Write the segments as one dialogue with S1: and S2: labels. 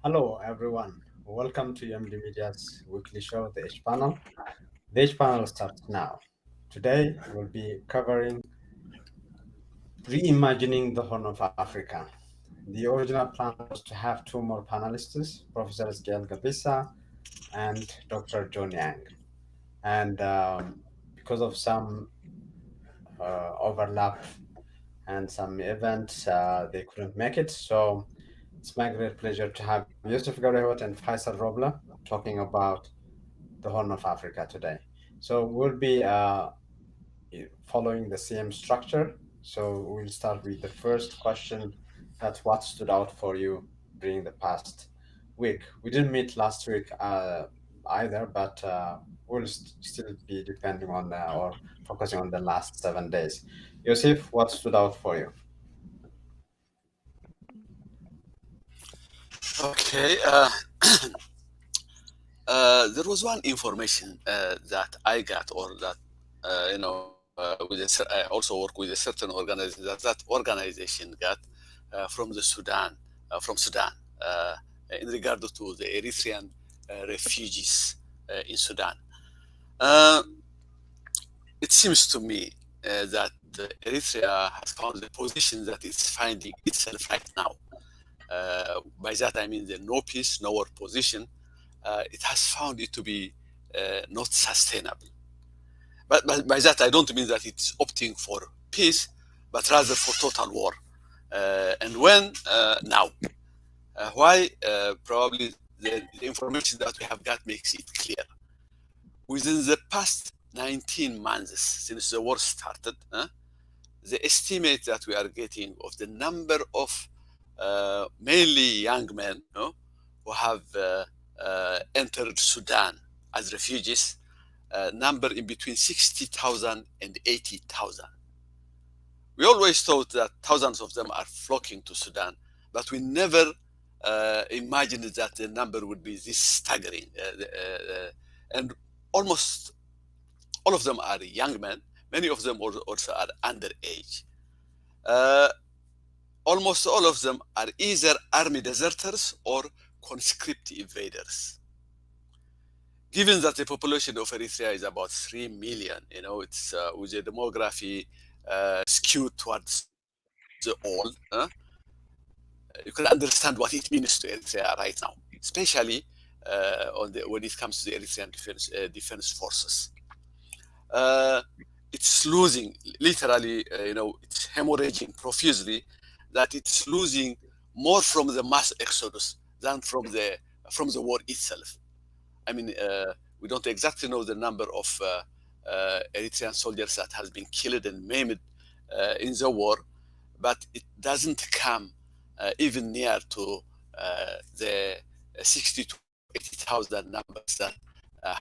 S1: Hello, everyone. Welcome to UMD Media's weekly show, The H Panel. The H Panel starts now. Today, we'll be covering reimagining the Horn of Africa. The original plan was to have two more panelists, Professor Gail Gabisa and Dr. John Yang. And because of some overlap and some events, they couldn't make it. So it's my great pleasure to have Yusuf Garehot and Faisal Robla talking about the Horn of Africa today. So we'll be following the same structure. So we'll start with the first question: that's what stood out for you during the past week. We didn't meet last week either, but we'll still be depending on or focusing on the last 7 days. Yosef, what stood out for you?
S2: Okay, there was one information that I got, or that I also work with a certain organization that organization got from the Sudan, from Sudan, in regard to the Eritrean refugees in Sudan. Uh, it seems to me that Eritrea has found the position that it's finding itself right now. By that I mean the no peace, no war position. It has found it to be not sustainable. But by that I don't mean that it's opting for peace, but rather for total war. And when now? Why? Probably the information that we have got makes it clear. Within the past 19 months since the war started, the estimate that we are getting of the number of mainly young men who have entered Sudan as refugees, number in between 60,000 and 80,000. We always thought that thousands of them are flocking to Sudan, but we never imagined that the number would be this staggering. And almost all of them are young men. Many of them also are underage. Uh, Almost all of them are either army deserters or conscript invaders. Given that the population of Eritrea is about 3 million, it's with a demography skewed towards the old, you can understand what it means to Eritrea right now, especially when it comes to the Eritrean defense forces. Uh, it's losing, literally, it's hemorrhaging profusely, that it's losing more from the mass exodus than from the war itself. I mean, we don't exactly know the number of Eritrean soldiers that has been killed and maimed in the war, but it doesn't come even near to the 60 to 80,000 numbers that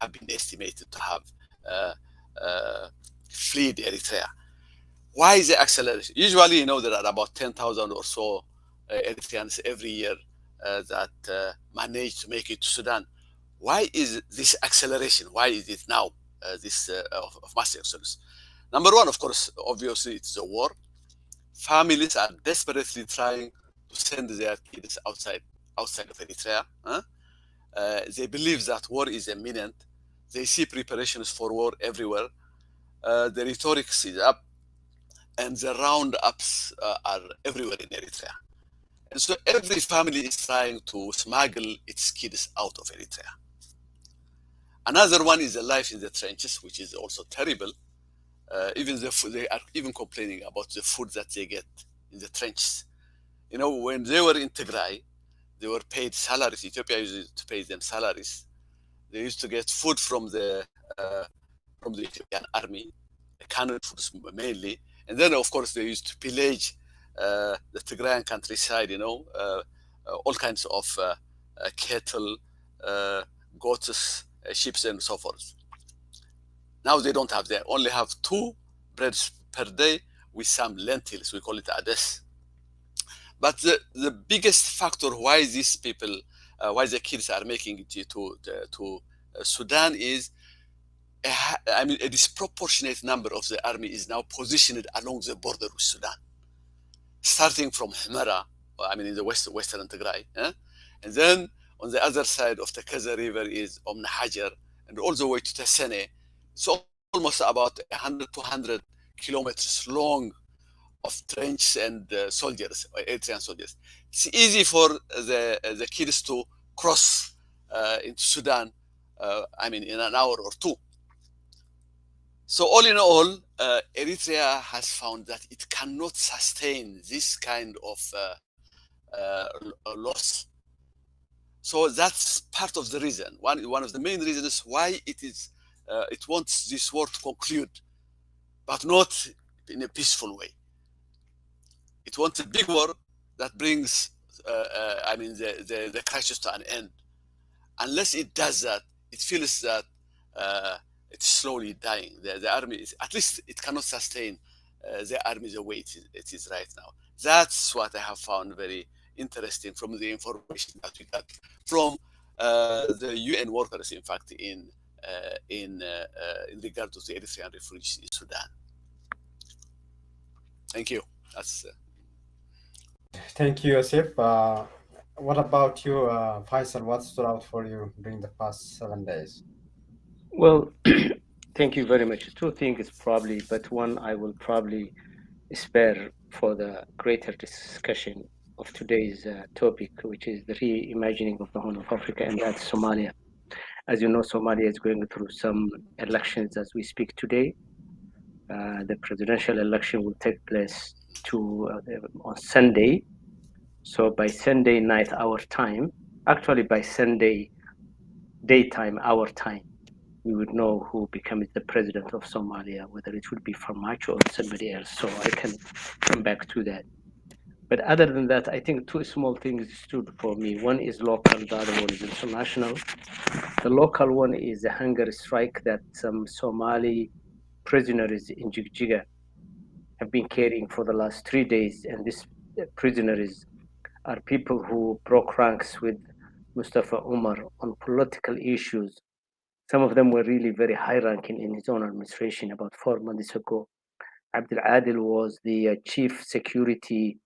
S2: have been estimated to have uh, uh, fled Eritrea. Why is the acceleration? Usually, there are about 10,000 or so Eritreans every year that manage to make it to Sudan. Why is this acceleration? Why is it now this of mass exodus? Number one, of course, obviously, it's the war. Families are desperately trying to send their kids outside of Eritrea. They believe that war is imminent. They see preparations for war everywhere. The rhetoric is up, and the roundups are everywhere in Eritrea. And so every family is trying to smuggle its kids out of Eritrea. Another one is the life in the trenches, which is also terrible. Even the food, they are even complaining about the food that they get in the trenches. When they were in Tigray, they were paid salaries. Ethiopia used to pay them salaries. They used to get food from the Ethiopian army, canned foods mainly, and then of course they used to pillage the Tigrayan countryside. All kinds of cattle, goats, sheep, and so forth. Now they don't have. They only have 2 breads per day with some lentils. We call it ades. But the biggest factor why these people, why the kids are making it to Sudan is, a disproportionate number of the army is now positioned along the border with Sudan, starting from Hmera, in the western Tigray, And then on the other side of the Kaza River is Hajar, and all the way to Tassane. It's almost about 100, 200 kilometers long of trenches and soldiers, Eritrean soldiers. It's easy for the kids to cross into Sudan, I mean, in an hour or two. So all in all, Eritrea has found that it cannot sustain this kind of loss. So that's part of the reason. One of the main reasons why it wants this war to conclude, but not in a peaceful way. It wants a big war that brings, I mean, the crisis to an end. Unless it does that, it feels that it's slowly dying. The army is, at least it cannot sustain the army the way it is right now. That's what I have found very interesting from the information that we got from the UN workers, in fact, in regard to the Eritrean refugees in Sudan. Thank you. That's
S1: Thank you, Yosef. What about you, Faisal? What stood out for you during the past 7 days?
S3: Well, thank you very much. Two things probably, but one I will probably spare for the greater discussion of today's topic, which is the reimagining of the Horn of Africa, and that's Somalia. As you know, Somalia is going through some elections as we speak today. The presidential election will take place on Sunday. So by Sunday night, our time, actually by Sunday daytime, our time, we would know who becomes the president of Somalia, whether it would be Farmajo or somebody else. So I can come back to that. But other than that, I think two small things stood for me. One is local, the other one is international. The local one is a hunger strike that some Somali prisoners in Jigjiga have been carrying for the last 3 days. And these prisoners are people who broke ranks with Mustafa Umar on political issues. Some of them were really very high ranking in his own administration about 4 months ago. Abdul Adil was the chief security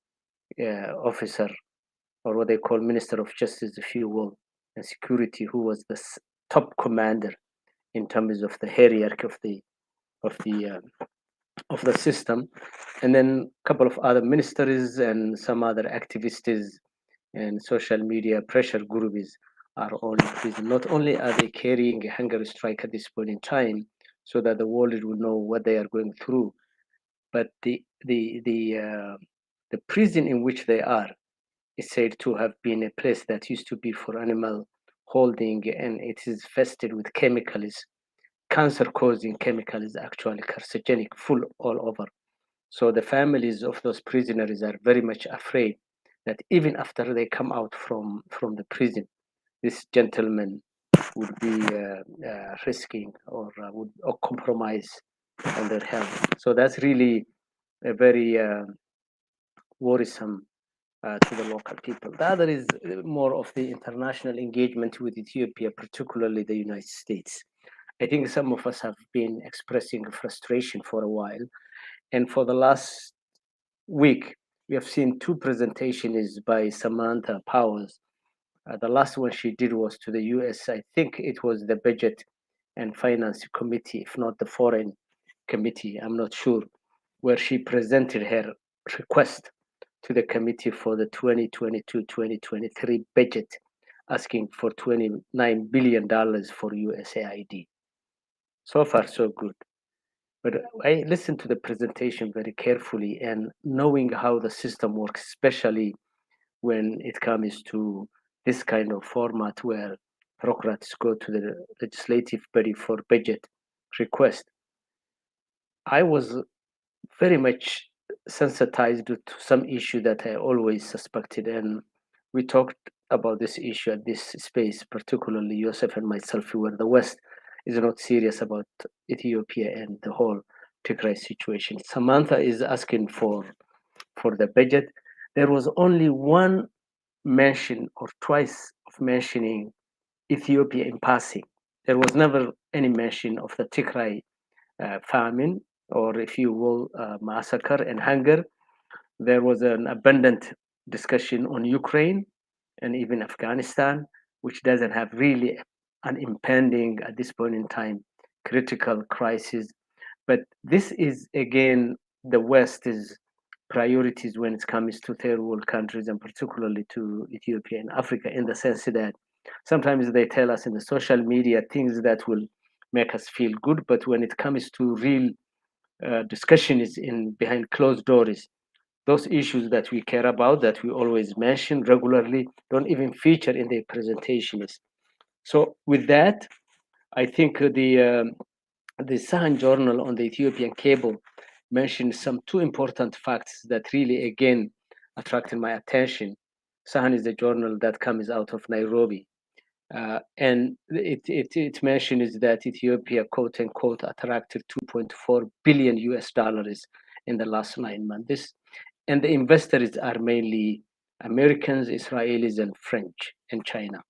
S3: officer, or what they call Minister of Justice, if you will, and security, who was the top commander in terms of the hierarchy of the of the system, and then a couple of other ministers and some other activists and social media pressure groups are all in prison. Not only are they carrying a hunger strike at this point in time, so that the world will know what they are going through, but the prison in which they are is said to have been a place that used to be for animal holding, and it is infested with chemicals, cancer-causing chemicals, actually carcinogenic, full all over. So the families of those prisoners are very much afraid that even after they come out from the prison, this gentleman would be risking or would compromise on their health. So that's really a very worrisome to the local people. The other is more of the international engagement with Ethiopia, particularly the United States. I think some of us have been expressing frustration for a while. And for the last week, we have seen two presentations by Samantha Powers. The last one she did was to the US. I think it was the Budget and Finance Committee, if not the Foreign Committee, I'm not sure, where she presented her request to the committee for the 2022-2023 budget, asking for $29 billion for USAID. So far, so good. But I listened to the presentation very carefully, and knowing how the system works, especially when it comes to this kind of format where bureaucrats go to the legislative body for budget request, I was very much sensitized to some issue that I always suspected. And we talked about this issue at this space, particularly Yosef and myself, where the West is not serious about Ethiopia and the whole Tigray situation. Samantha is asking for the budget. There was only one mention or twice of mentioning Ethiopia in passing. There was never any mention of the Tigray famine, or if you will, massacre and hunger. There was an abundant discussion on Ukraine, and even Afghanistan, which doesn't have really an impending, at this point in time, critical crisis. But this is, again, the West's priorities when it comes to third world countries, and particularly to Ethiopia and Africa, in the sense that sometimes they tell us in the social media things that will make us feel good, but when it comes to real discussion is in behind closed doors, those issues that we care about, that we always mention regularly, don't even feature in their presentations. So with that, I think the Sahan Journal on the Ethiopian cable mentioned some two important facts that really, again, attracted my attention. Sahan is a journal that comes out of Nairobi. And it mentions that Ethiopia, quote unquote, attracted 2.4 billion US dollars in the last 9 months. And the investors are mainly Americans, Israelis, and French and China.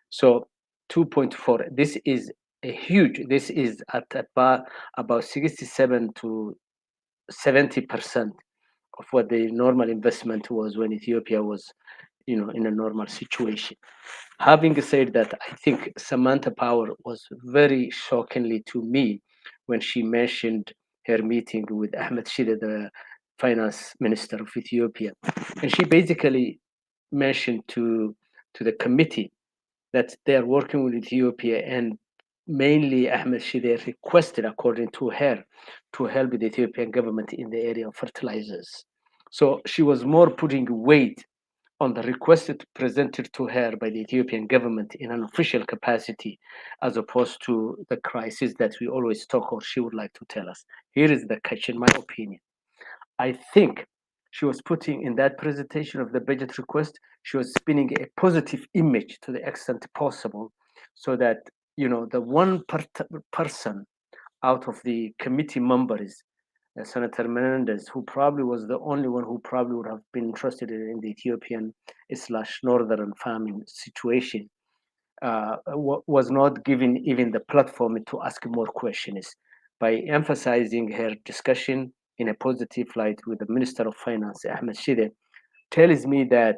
S3: So 2.4, this is a huge, this is at about 67 to 70% of what the normal investment was when Ethiopia was, in a normal situation. Having said that, I think Samantha Power was very shockingly to me when she mentioned her meeting with Ahmed Shide, the finance minister of Ethiopia. And she basically mentioned to the committee that they are working with Ethiopia, and mainly Ahmed Shide requested, according to her, to help the Ethiopian government in the area of fertilizers. So she was more putting weight on the request presented to her by the Ethiopian government in an official capacity, as opposed to the crisis that we always talk, or she would like to tell us. Here is the catch, in my opinion. I think she was putting in that presentation of the budget request, she was spinning a positive image to the extent possible, so that, the one person out of the committee members, Senator Menendez, who probably was the only one who probably would have been interested in the Ethiopian slash northern famine situation, was not given even the platform to ask more questions. By emphasizing her discussion in a positive light with the Minister of Finance, Ahmed Shide, tells me that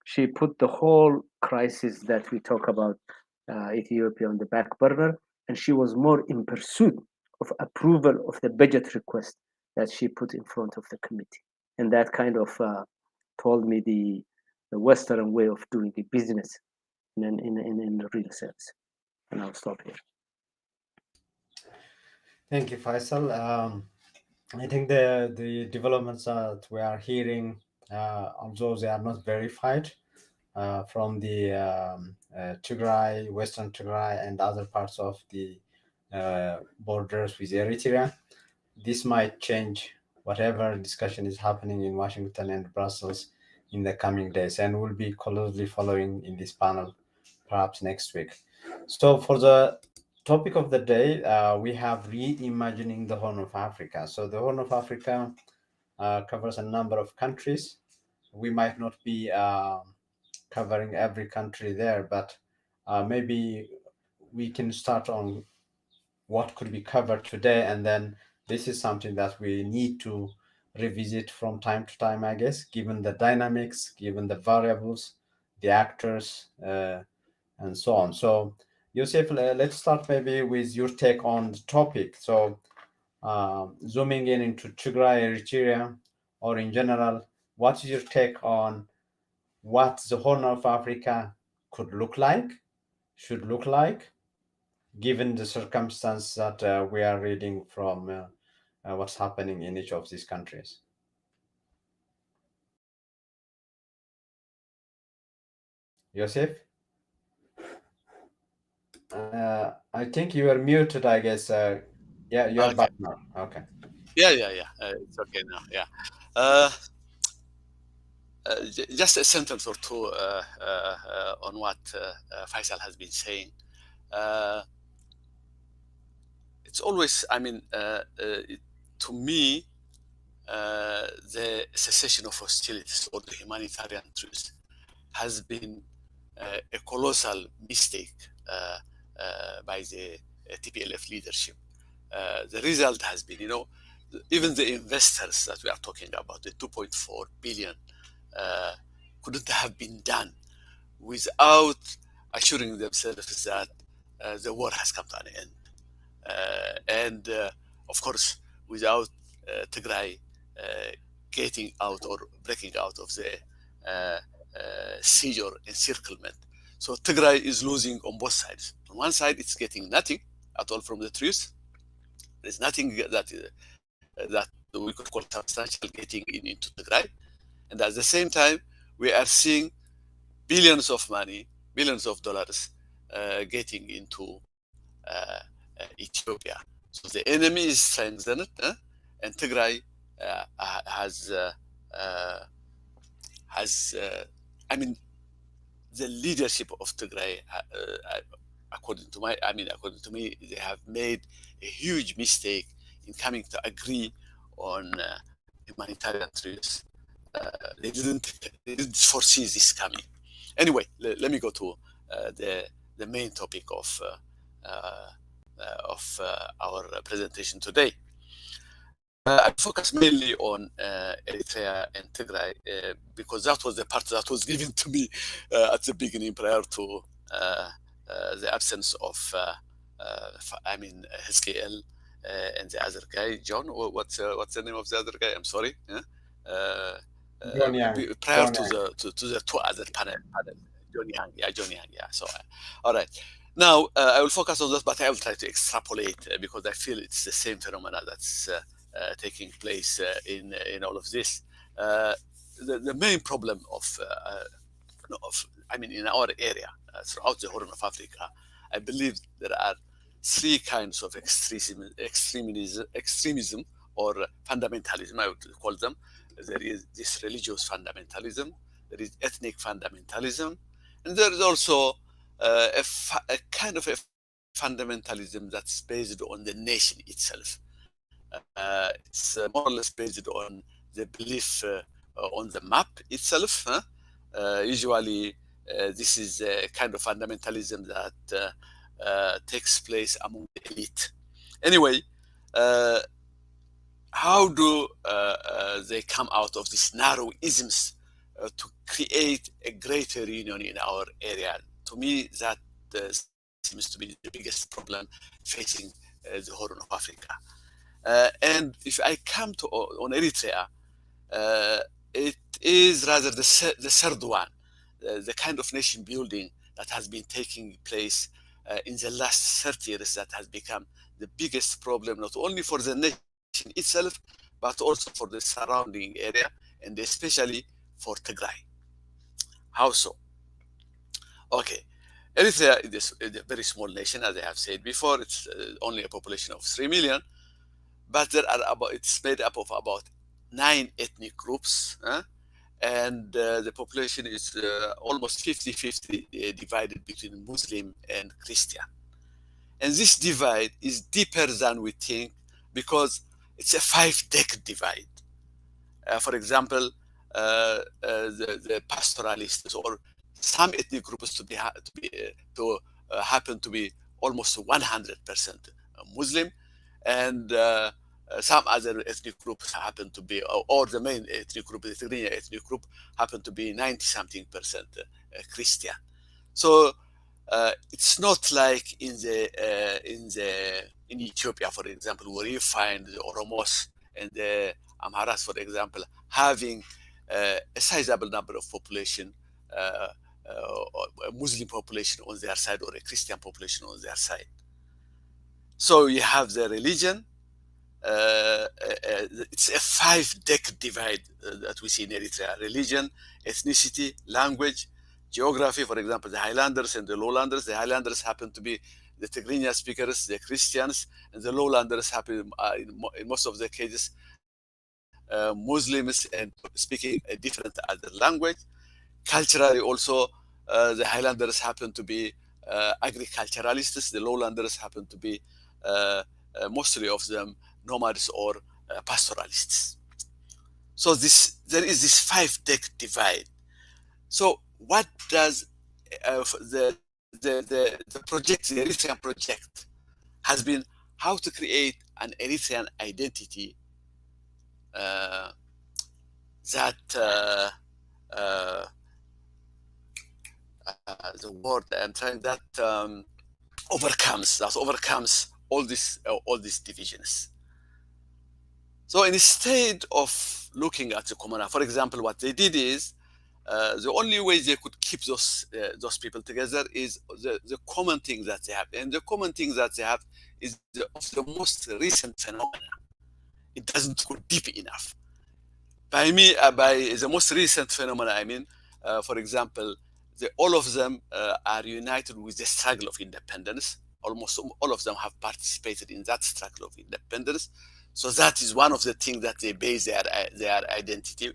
S3: she put the whole crisis that we talk about, Ethiopia, on the back burner, and she was more in pursuit of approval of the budget request that she put in front of the committee. And that kind of told me the Western way of doing the business in the real sense. And I'll stop here.
S1: Thank you, Faisal. I think the developments that we are hearing, although they are not verified, from the Tigray, Western Tigray, and other parts of the borders with Eritrea, this might change whatever discussion is happening in Washington and Brussels in the coming days, and we'll be closely following in this panel perhaps next week. So, for the topic of the day, we have reimagining the Horn of Africa. So, the Horn of Africa covers a number of countries. We might not be covering every country there, but maybe we can start on what could be covered today, and then this is something that we need to revisit from time to time, I guess, given the dynamics, given the variables, the actors, and so on. So, Yosef, let's start maybe with your take on the topic. So, zooming in into Tigray, Eritrea, or in general, what is your take on what the Horn of Africa could look like, should look like, given the circumstance that we are reading from what's happening in each of these countries? Yosef? I think you are muted, I guess. Yeah, you are
S2: Okay.
S1: back now. Okay.
S2: Yeah. It's okay now. Yeah. Uh, just a sentence or two on what Faisal has been saying. Uh, it's always, to me, the cessation of hostilities or the humanitarian truce has been a colossal mistake by the TPLF leadership. The result has been, even the investors that we are talking about, the 2.4 billion, couldn't have been done without assuring themselves that the war has come to an end. And of course, without Tigray getting out or breaking out of the siege or encirclement. So Tigray is losing on both sides. On one side, it's getting nothing at all from the truce. There's nothing that we could call substantial getting into Tigray. And at the same time, we are seeing billions of money, billions of dollars getting into Ethiopia. So the enemy is strengthened, and Tigray uh, has, uh, uh, I mean, the leadership of Tigray, according to me, they have made a huge mistake in coming to agree on humanitarian truce. They didn't foresee this coming. Anyway, let me go to the main topic of our presentation today. I focus mainly on Eritrea and Tigray because that was the part that was given to me at the beginning prior to the absence of, Hezkel and the other guy, John. What's the name of the other guy? I'm sorry.
S1: John Yang.
S2: Prior
S1: John
S2: to
S1: Yang.
S2: the two other panel, John Yang, John Yang, So, all right. Now I will focus on that, but I will try to extrapolate because I feel it's the same phenomena that's taking place in all of this. The main problem in our area throughout the Horn of Africa, I believe there are three kinds of extremism or fundamentalism, I would call them. There is this religious fundamentalism, there is ethnic fundamentalism, and there is also a kind of a fundamentalism that's based on the nation itself. It's more or less based on the belief on the map itself. Usually, this is a kind of fundamentalism that takes place among the elite. Anyway, how do they come out of these narrow isms to create a greater union in our area? To me, that seems to be the biggest problem facing the Horn of Africa. And if I come to on Eritrea, it is rather the third one, the kind of nation building that has been taking place in the last 30 years that has become the biggest problem, not only for the nation itself, but also for the surrounding area, and especially for Tigray. How so? Okay. Eritrea is a very small nation, as I have said before. It's only a population of 3 million, but it's made up of about 9 ethnic groups, and the population is almost 50-50 divided between Muslim and Christian. And this divide is deeper than we think because it's a 5-decade divide. For example, the pastoralists or some ethnic groups to happen to be almost 100% Muslim, and some other ethnic groups happen to be, or the main ethnic group, the Tigrinya ethnic group, happen to be 90-something% Christian. So it's not like in Ethiopia, for example, where you find the Oromos and the Amharas, for example, having a sizable number of population, a Muslim population on their side or a Christian population on their side. So you have the religion. It's a 5-decade divide that we see in Eritrea: religion, ethnicity, language, geography. For example, the highlanders and the lowlanders. The highlanders happen to be the Tigrinya speakers, the Christians, and the lowlanders happen, in most of the cases, Muslims and speaking a different other language. Culturally, also, the highlanders happen to be agriculturalists. The lowlanders happen to be mostly of them nomads or pastoralists. So there is this 5-decade divide. So what does the project, the Eritrean project, has been how to create an Eritrean identity that the word I'm trying that overcomes all these divisions. So instead of looking at the common, for example, what they did is the only way they could keep those people together is the common thing that they have, and the common thing that they have is of the most recent phenomena. It doesn't go deep enough. By the most recent phenomena, I mean, for example, all of them are united with the struggle of independence. Almost all of them have participated in that struggle of independence. So that is one of the things that they base their identity.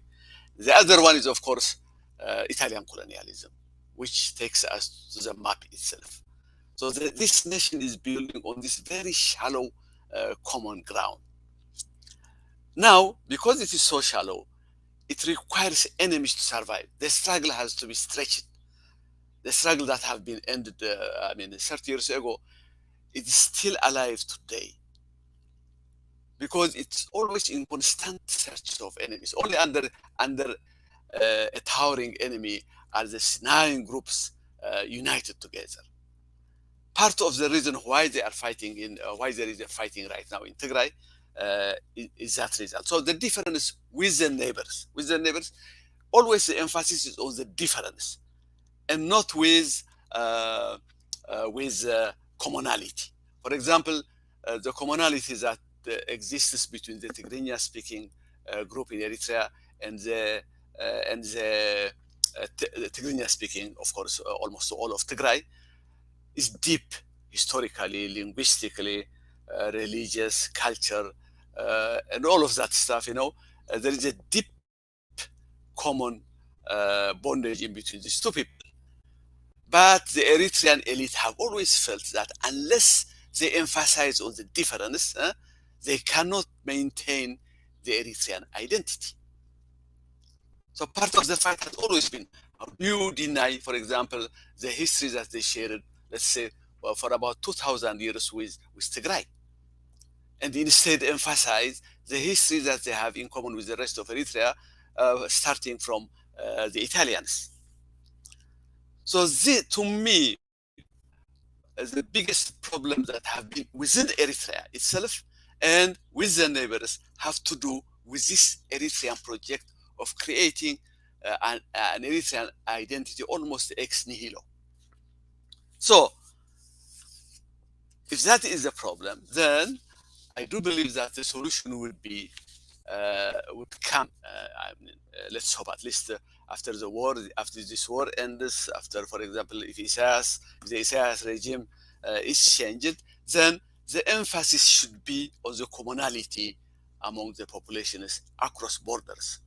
S2: The other one is, of course, Italian colonialism, which takes us to the map itself. So this nation is building on this very shallow common ground. Now, because it is so shallow, it requires enemies to survive. The struggle has to be stretched. The struggle that have been ended, 30 years ago, it is still alive today because it's always in constant search of enemies. Only under a towering enemy are the 9 groups united together. Part of the reason why they are fighting why there is a fighting right now in Tigray is that result. So the difference with the neighbors, always the emphasis is on the difference and not with commonality. For example, the commonality that exists between the Tigrinya-speaking group in Eritrea and the Tigrinya-speaking, of course, almost all of Tigray, is deep historically, linguistically, religious, culture, and all of that stuff. There is a deep common bondage in between these two people. But the Eritrean elite have always felt that unless they emphasize on the difference, they cannot maintain the Eritrean identity. So part of the fight has always been, how do you deny, for example, the history that they shared, let's say, for about 2,000 years with Tigray, and instead emphasize the history that they have in common with the rest of Eritrea, starting from the Italians. So to me, the biggest problem that have been within Eritrea itself and with the neighbors have to do with this Eritrean project of creating an Eritrean identity almost ex nihilo. So if that is the problem, then I do believe that the solution would come. Let's hope at least after the war, after this war ends, after, for example, if the Isaias regime is changed, then the emphasis should be on the commonality among the populations across borders.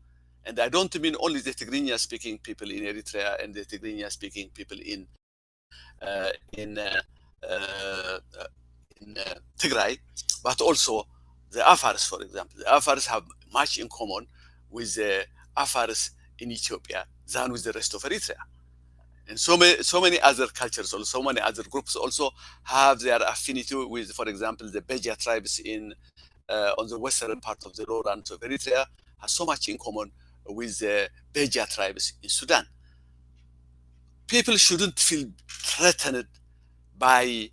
S2: And I don't mean only the Tigrinya-speaking people in Eritrea and the Tigrinya-speaking people in Tigray, but also the Afars, for example. The Afars have much in common with the Afars in Ethiopia than with the rest of Eritrea. And so many other cultures, also so many other groups also have their affinity with, for example, the Beja tribes on the western part of the lowlands of Eritrea has so much in common with the Beja tribes in Sudan. People shouldn't feel threatened by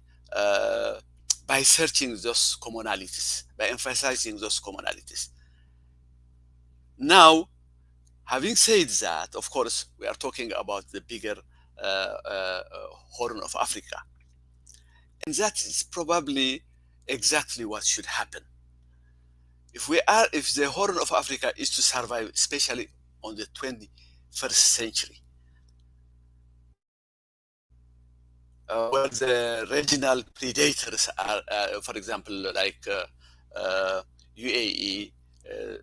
S2: searching those commonalities, by emphasizing those commonalities. Now, having said that, of course, we are talking about the bigger Horn of Africa. And that is probably exactly what should happen. If the Horn of Africa is to survive, especially on the 21st century, where the regional predators are, for example, like UAE,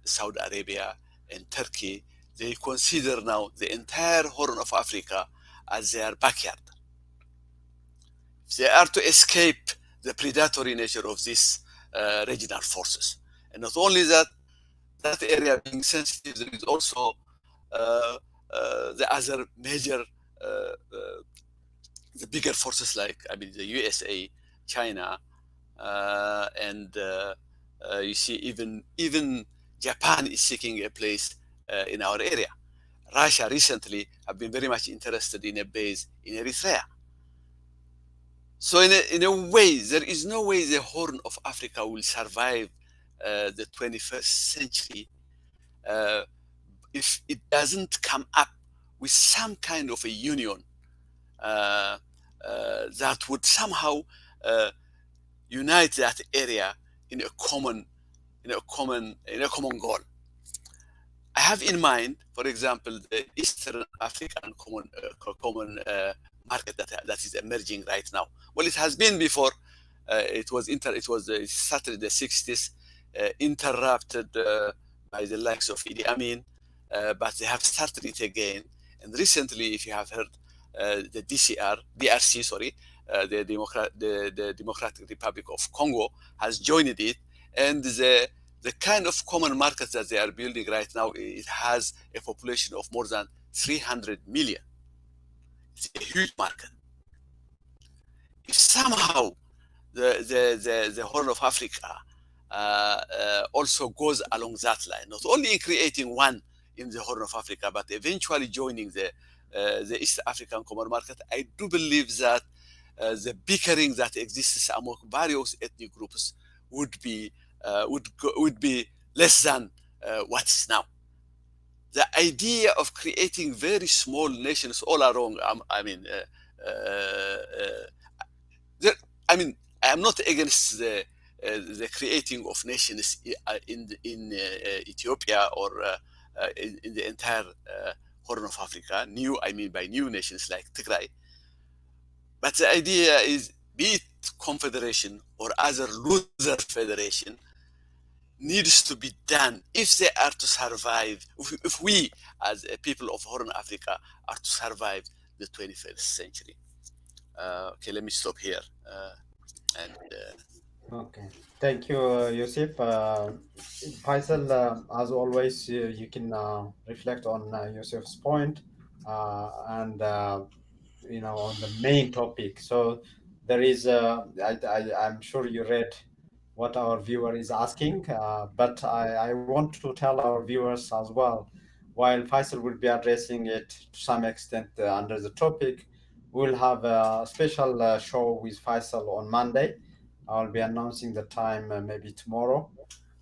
S2: Saudi Arabia, and Turkey, they consider now the entire Horn of Africa as their backyard. They are to escape the predatory nature of these regional forces. And not only that area being sensitive, there is also the other major, the bigger forces like, the USA, China, and you see even Japan is seeking a place in our area. Russia recently have been very much interested in a base in Eritrea. So in a way, there is no way the Horn of Africa will survive the 21st century uh, if it doesn't come up with some kind of a union uh, that would somehow uh, unite that area in a common in a common goal. I have in mind, for example, the Eastern African common market that is emerging right now. Well, it has been before. It started in the 60s, interrupted by the likes of Idi Amin, but they have started it again. And recently, if you have heard, the DRC, sorry, the Democratic Republic of Congo has joined it, and the kind of common market that they are building right now, it has a population of more than 300 million. It's a huge market. If somehow the Horn of Africa also goes along that line, not only in creating one in the Horn of Africa, but eventually joining the East African Common Market, I do believe that the bickering that exists among various ethnic groups would be would be less than what is now. The idea of creating very small nations all around, there, I mean, I am not against the creating of nations in Ethiopia or in the entire Horn of Africa. New, I mean by new nations like Tigray. But the idea is, be it confederation or other loser federation, needs to be done if they are to survive, if we as a people of Horn Africa are to survive the 21st century. Okay, let me stop here. And
S1: Okay, thank you, Yusuf. Faisal, as always, you can reflect on Yusuf's point, and on the main topic. So there is, I'm sure you read what our viewer is asking, but I want to tell our viewers as well, while Faisal will be addressing it to some extent under the topic, we'll have a special show with Faisal on Monday. I'll be announcing the time maybe tomorrow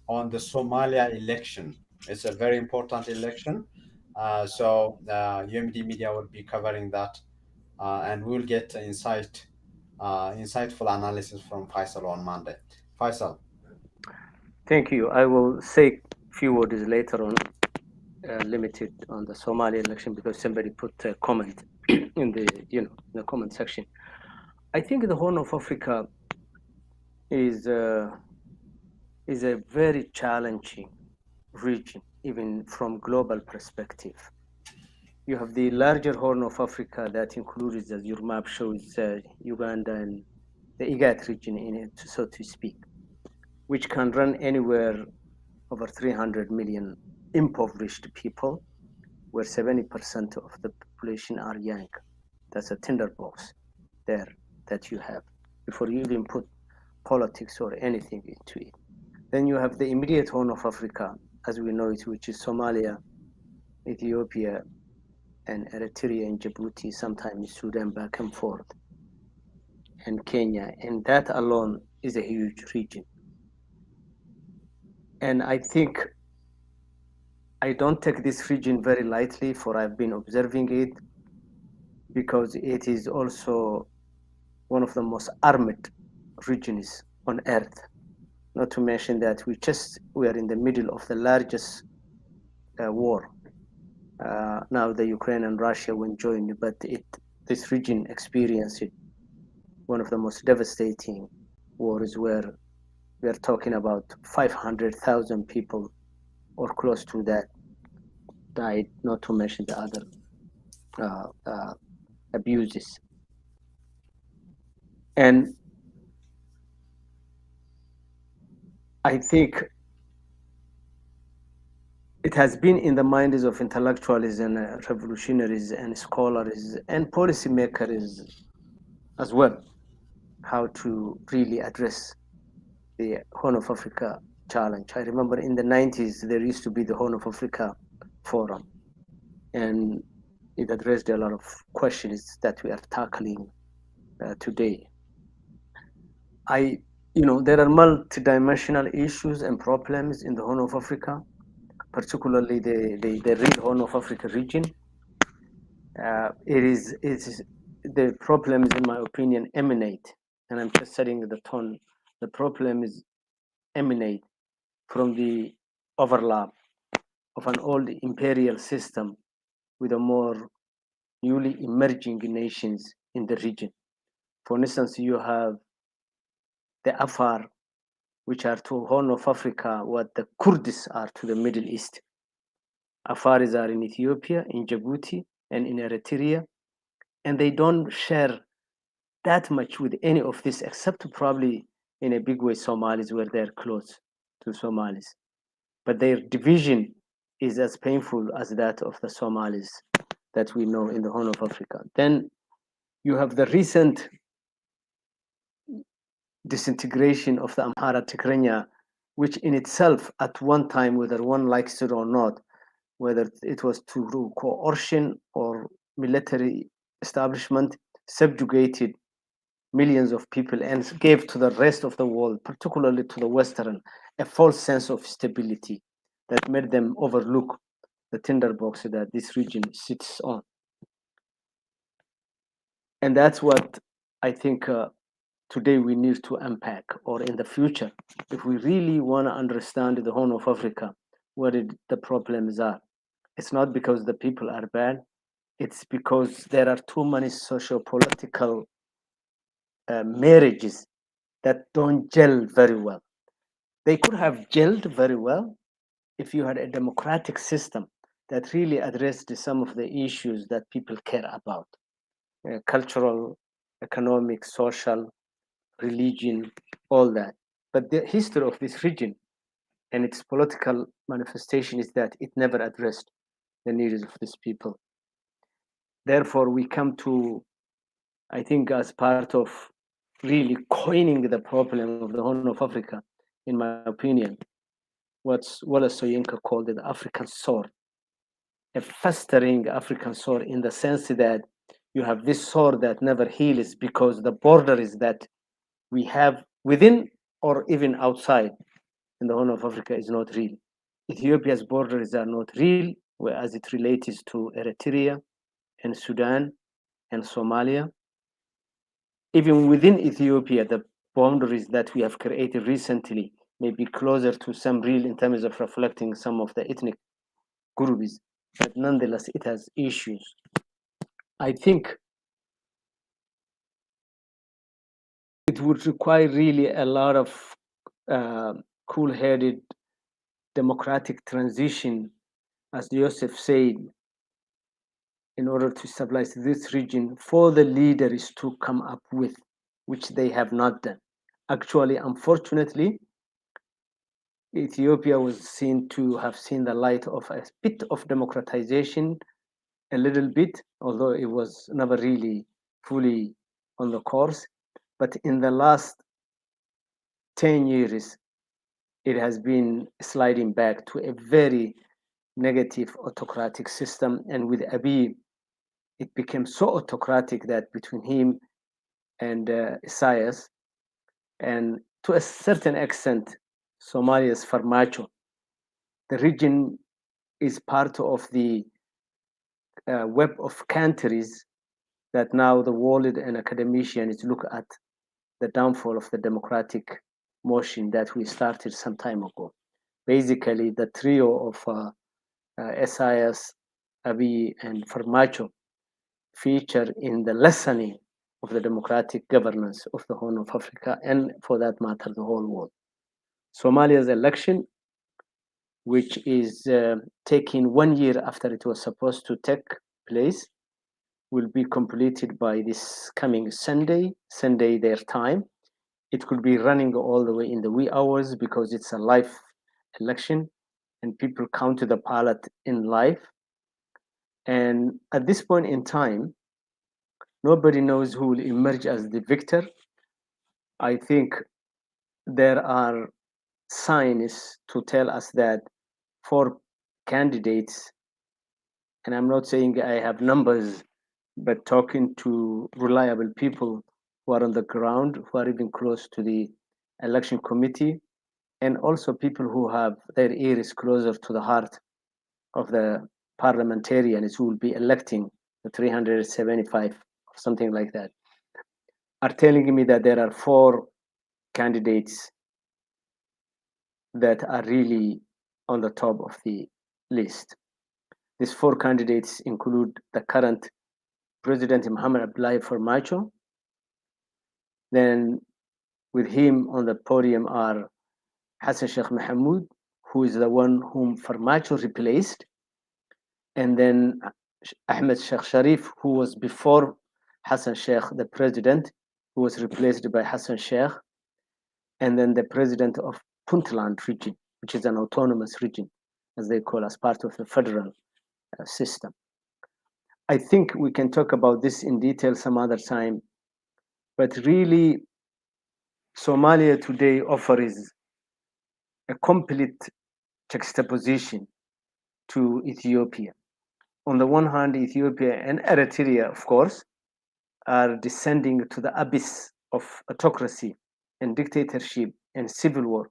S1: on the Somalia election. It's a very important election. So UMD Media will be covering that, and we'll get insightful analysis from Faisal on Monday. Faisal.
S3: Thank you. I will say a few words later on, limited on the Somali election because somebody put a comment in the comment section. I think the Horn of Africa is a very challenging region, even from global perspective. You have the larger Horn of Africa that includes, as your map shows, Uganda and the IGAD region in it, so to speak, which can run anywhere over 300 million impoverished people, where 70% of the population are young. That's a tinderbox there that you have before you even put politics or anything into it. Then you have the immediate Horn of Africa, as we know it, which is Somalia, Ethiopia, and Eritrea and Djibouti, sometimes Sudan back and forth, and Kenya. And that alone is a huge region. And I think I don't take this region very lightly, for I've been observing it, because it is also one of the most armed regions on earth. Not to mention that we are in the middle of the largest war. Now the Ukraine and Russia went joined, but this region experienced one of the most devastating wars, where we are talking about 500,000 people or close to that died, not to mention the other abuses. And I think it has been in the minds of intellectuals and revolutionaries and scholars and policymakers as well, how to really address the Horn of Africa challenge. I remember in the 90s, there used to be the Horn of Africa Forum, and it addressed a lot of questions that we are tackling today. I, there are multidimensional issues and problems in the Horn of Africa, particularly the real Horn of Africa region. It is the problems, in my opinion, emanate, and I'm just setting the tone. The problems emanate from the overlap of an old imperial system with a more newly emerging nations in the region. For instance, you have the Afar, which are to Horn of Africa what the Kurds are to the Middle East. Afaris are in Ethiopia, in Djibouti, and in Eritrea, and they don't share that much with any of this, except probably in a big way Somalis, where they're close to Somalis. But their division is as painful as that of the Somalis that we know in the Horn of Africa. Then you have the recent disintegration of the Amhara Tigrenya, which in itself, at one time, whether one likes it or not, whether it was through coercion or military establishment, subjugated millions of people and gave to the rest of the world, particularly to the Western, a false sense of stability that made them overlook the tinderbox that this region sits on. And that's what I think today we need to unpack, or in the future, if we really want to understand the Horn of Africa, what the problems are. It's not because the people are bad, it's because there are too many socio-political marriages that don't gel very well. They could have gelled very well if you had a democratic system that really addressed some of the issues that people care about: cultural, economic, social, religion, all that. But the history of this region and its political manifestation is that it never addressed the needs of these people. Therefore, we come to, I think, as part of really coining the problem of the Horn of Africa, in my opinion, what's Wallace Soyinka called it the African sword, a festering African sword, in the sense that you have this sword that never heals because the boundaries that we have within or even outside in the Horn of Africa is not real. Ethiopia's borders are not real, whereas it relates to Eritrea and Sudan and Somalia. Even within Ethiopia, the boundaries that we have created recently may be closer to some real in terms of reflecting some of the ethnic groups, but nonetheless, it has issues. I think it would require really a lot of cool-headed democratic transition, as Joseph said, in order to stabilize this region for the leaders to come up with, which they have not done. Actually, unfortunately, Ethiopia was seen to have seen the light of a bit of democratization, a little bit, although it was never really fully on the course. But in the last 10 years, it has been sliding back to a very negative autocratic system. And with Abiy, it became so autocratic that between him and Isaias, and to a certain extent, Somalia's Farmacho, the region is part of the web of countries that now the world and academicians look at the downfall of the democratic motion that we started some time ago. Basically, the trio of Isaias, Abiy, and Farmacho feature in the lessening of the democratic governance of the Horn of Africa, and for that matter, the whole world. Somalia's election, which is taking 1 year after it was supposed to take place, will be completed by this coming Sunday their time. It could be running all the way in the wee hours because it's a live election and people count the ballot in live. And at this point in time, nobody knows who will emerge as the victor. I think there are signs to tell us that 4 candidates, and I'm not saying I have numbers, but talking to reliable people, who are on the ground, who are even close to the election committee, and also people who have their ears closer to the heart of the parliamentarians who will be electing the 375 or something like that, are telling me that there are four candidates that are really on the top of the list. These four candidates include the current President Mohamed Abdullahi Farmajo. Then with him on the podium are Hassan Sheikh Mohamud, who is the one whom Farmajo replaced, and then Ahmed Sheikh Sharif, who was before Hassan Sheikh, the president, who was replaced by Hassan Sheikh, and then the president of Puntland region, which is an autonomous region, as they call, as part of the federal system. I think we can talk about this in detail some other time, but really, Somalia today offers a complete juxtaposition to Ethiopia. On the one hand, Ethiopia and Eritrea, of course, are descending to the abyss of autocracy and dictatorship and civil war,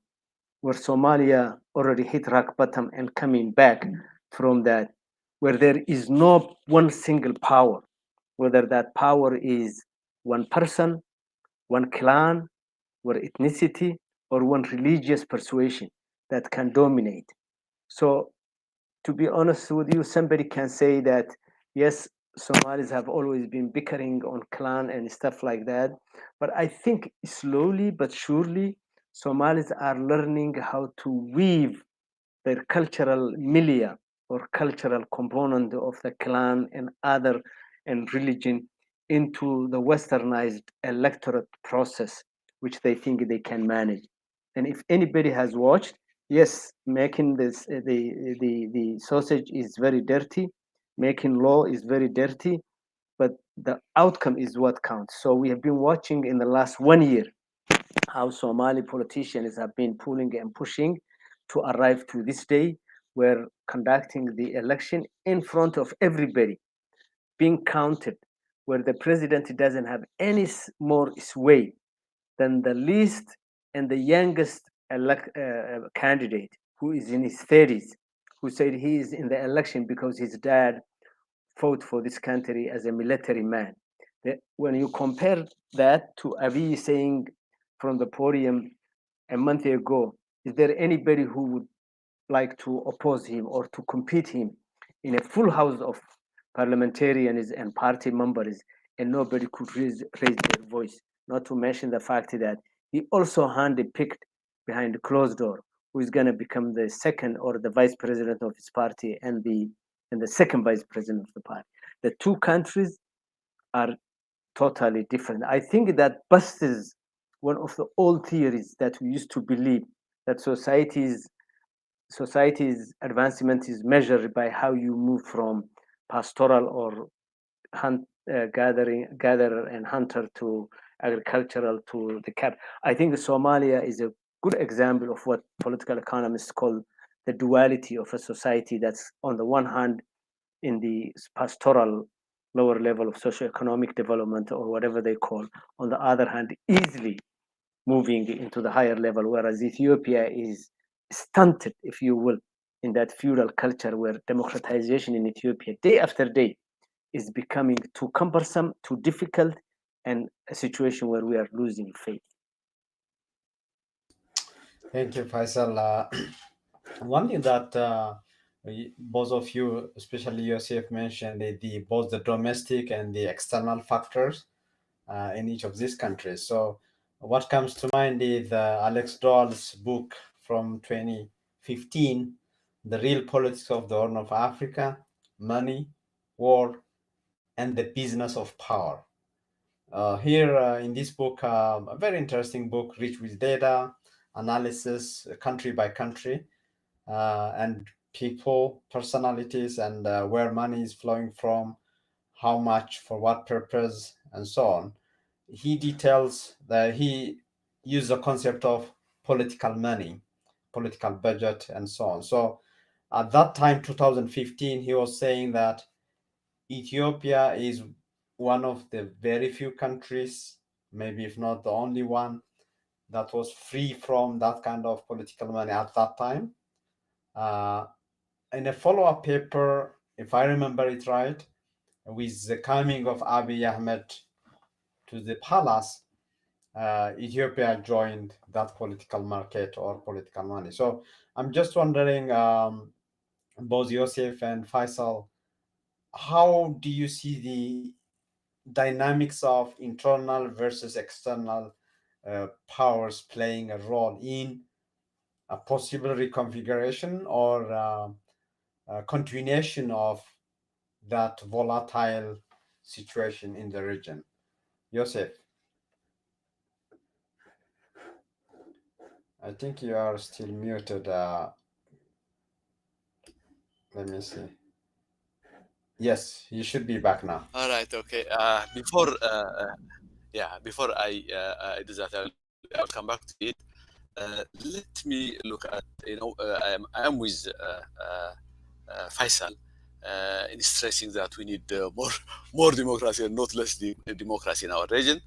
S3: where Somalia already hit rock bottom and coming back from that, where there is no one single power, whether that power is one person, one clan, one ethnicity, or one religious persuasion that can dominate. So, to be honest with you, somebody can say that, yes, Somalis have always been bickering on clan and stuff like that. But I think slowly but surely, Somalis are learning how to weave their cultural milieu or cultural component of the clan and other and religion into the westernized electorate process, which they think they can manage. And if anybody has watched, yes, making this the sausage is very dirty, making law is very dirty, but the outcome is what counts. So we have been watching in the last 1 year how Somali politicians have been pulling and pushing to arrive to this day. We're conducting the election in front of everybody, being counted, where the president doesn't have any more sway than the least and the youngest candidate who is in his 30s, who said he is in the election because his dad fought for this country as a military man. When you compare that to Abiy saying from the podium a month ago, is there anybody who would like to oppose him or to compete him in a full house of parliamentarians and party members, and nobody could raise their voice? Not to mention the fact that he also handpicked behind the closed door who is going to become the second or the vice president of his party and the second vice president of the party. The two countries are totally different. I think that busts one of the old theories that we used to believe, that society's advancement is measured by how you move from pastoral or gatherer and hunter to agricultural to the cap. I think Somalia is a good example of what political economists call the duality of a society that's on the one hand in the pastoral lower level of socioeconomic development or whatever they call, on the other hand, easily moving into the higher level, whereas Ethiopia is stunted, if you will, in that feudal culture where democratization in Ethiopia, day after day, is becoming too cumbersome, too difficult, and a situation where we are losing faith.
S1: Thank you, Faisal. One thing that both of you, especially Yosef, mentioned both the domestic and the external factors in each of these countries. So, what comes to mind is Alex Doll's book from 2015, The Real Politics of the Horn of Africa, Money, War, and the Business of Power. Here in this book, a very interesting book, rich with data, analysis, country by country, and people, personalities, and where money is flowing from, how much, for what purpose, and so on. He details that he used the concept of political money, political budget, and so on. So at that time, 2015, he was saying that Ethiopia is one of the very few countries maybe if not the only one, that was free from that kind of political money at that time. Uh, in a follow-up paper, if I remember it right, with the coming of Abiy Ahmed to the palace, Ethiopia joined that political market or political money. So I'm just wondering, both Yosef and Faisal, how do you see the dynamics of internal versus external powers playing a role in a possible reconfiguration or continuation of that volatile situation in the region? Yosef, I think you are still muted. Let me see. Yes, you should be back now.
S2: All right. Okay. Before I do that, I'll come back to it. Let me look at, I am with Faisal in stressing that we need more democracy and not less democracy in our region.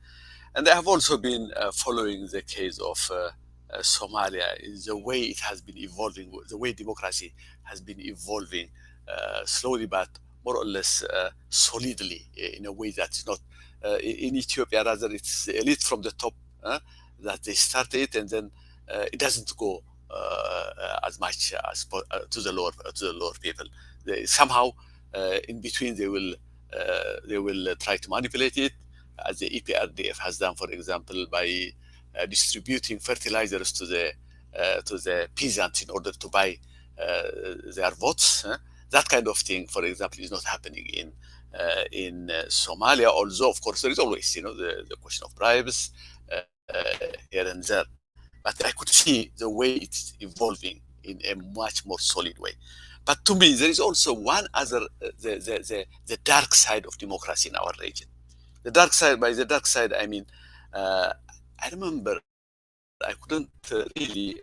S2: And I have also been following the case of Somalia, the way it has been evolving, the way democracy has been evolving slowly but more or less solidly in a way that's not. In Ethiopia, rather, it's the elite from the top that they start it, and then it doesn't go as much as to the lower people. Somehow, in between, they will try to manipulate it, as the EPRDF has done, for example, by distributing fertilizers to the peasants in order to buy their votes. That kind of thing, for example, is not happening in Somalia. Although, of course, there is always, the question of bribes here and there. But I could see the way it's evolving in a much more solid way. But to me, there is also one other, the dark side of democracy in our region. The dark side, by the dark side, I mean, I remember I couldn't really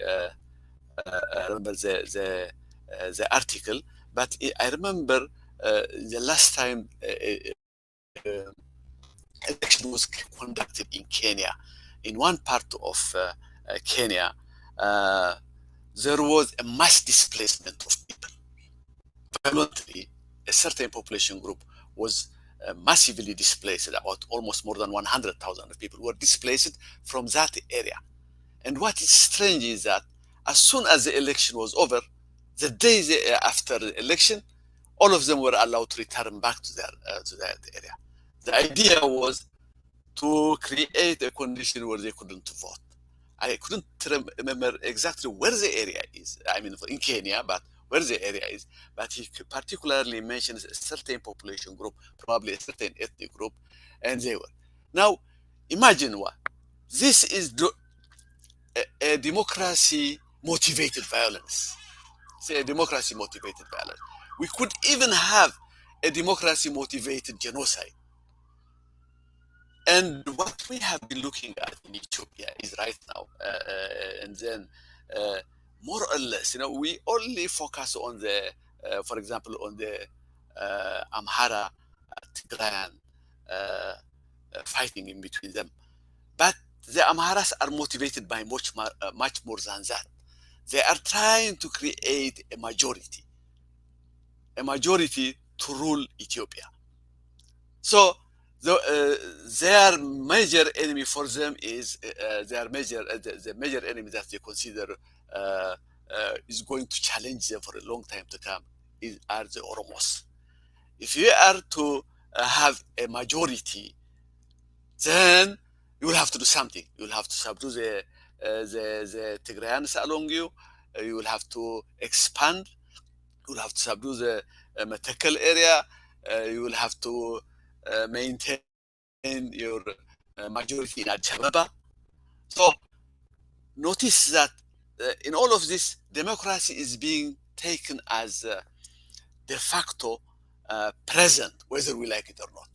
S2: remember the article, but I remember the last time election was conducted in Kenya. In one part of Kenya, there was a mass displacement of people. Violently, a certain population group was massively displaced. About almost more than 100,000 people were displaced from that area. And what is strange is that as soon as the election was over, the day after the election, all of them were allowed to return back to that area. The idea was to create a condition where they couldn't vote. I couldn't remember exactly where the area is. I mean, in Kenya, but where the area is. But he particularly mentions a certain population group, probably a certain ethnic group, and they were. Now, imagine what this is: a democracy motivated violence. Say a democracy motivated violence. We could even have a democracy motivated genocide. And what we have been looking at in Ethiopia is right now, and then more or less, we only focus on for example, on the Amhara, Tigrayan fighting in between them. But the Amharas are motivated by much more than that. They are trying to create a majority to rule Ethiopia. So their major enemy for them is the major enemy that they consider is going to challenge them for a long time to come are the Oromos. If you are to have a majority, then you will have to do something. You will have to subdue the Tigrayans along you. You will have to expand. You will have to subdue the Metakel area. You will have to maintain your majority in Addis Ababa. So notice that in all of this, democracy is being taken as de facto present, whether we like it or not.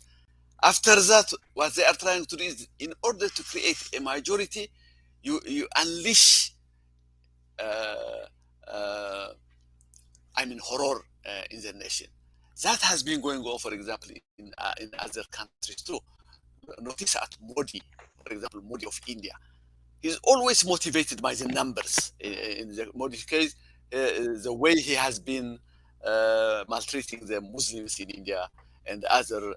S2: After that, what they are trying to do is, in order to create a majority, you unleash, horror in the nation. That has been going on, for example, in other countries too. Notice at Modi, for example, Modi of India, he's always motivated by the numbers. In the Modi's case, the way he has been maltreating the Muslims in India and other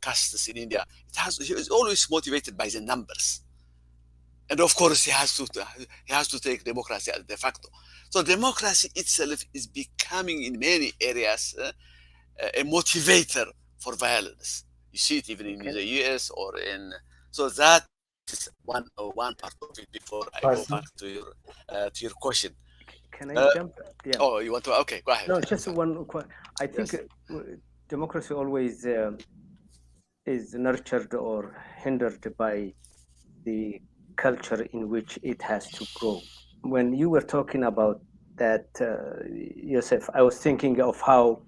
S2: castes in India, he is always motivated by the numbers. And of course, he has to take democracy as de facto. So democracy itself is becoming in many areas a motivator for violence. You see it even in the US or in. So that is one part of it. Before I go back to your question.
S3: Can I jump? Yeah.
S2: Oh, you want to? Okay, go ahead.
S3: No, just one. I think democracy always is nurtured or hindered by the culture in which it has to grow. When you were talking about that, Yosef, I was thinking of how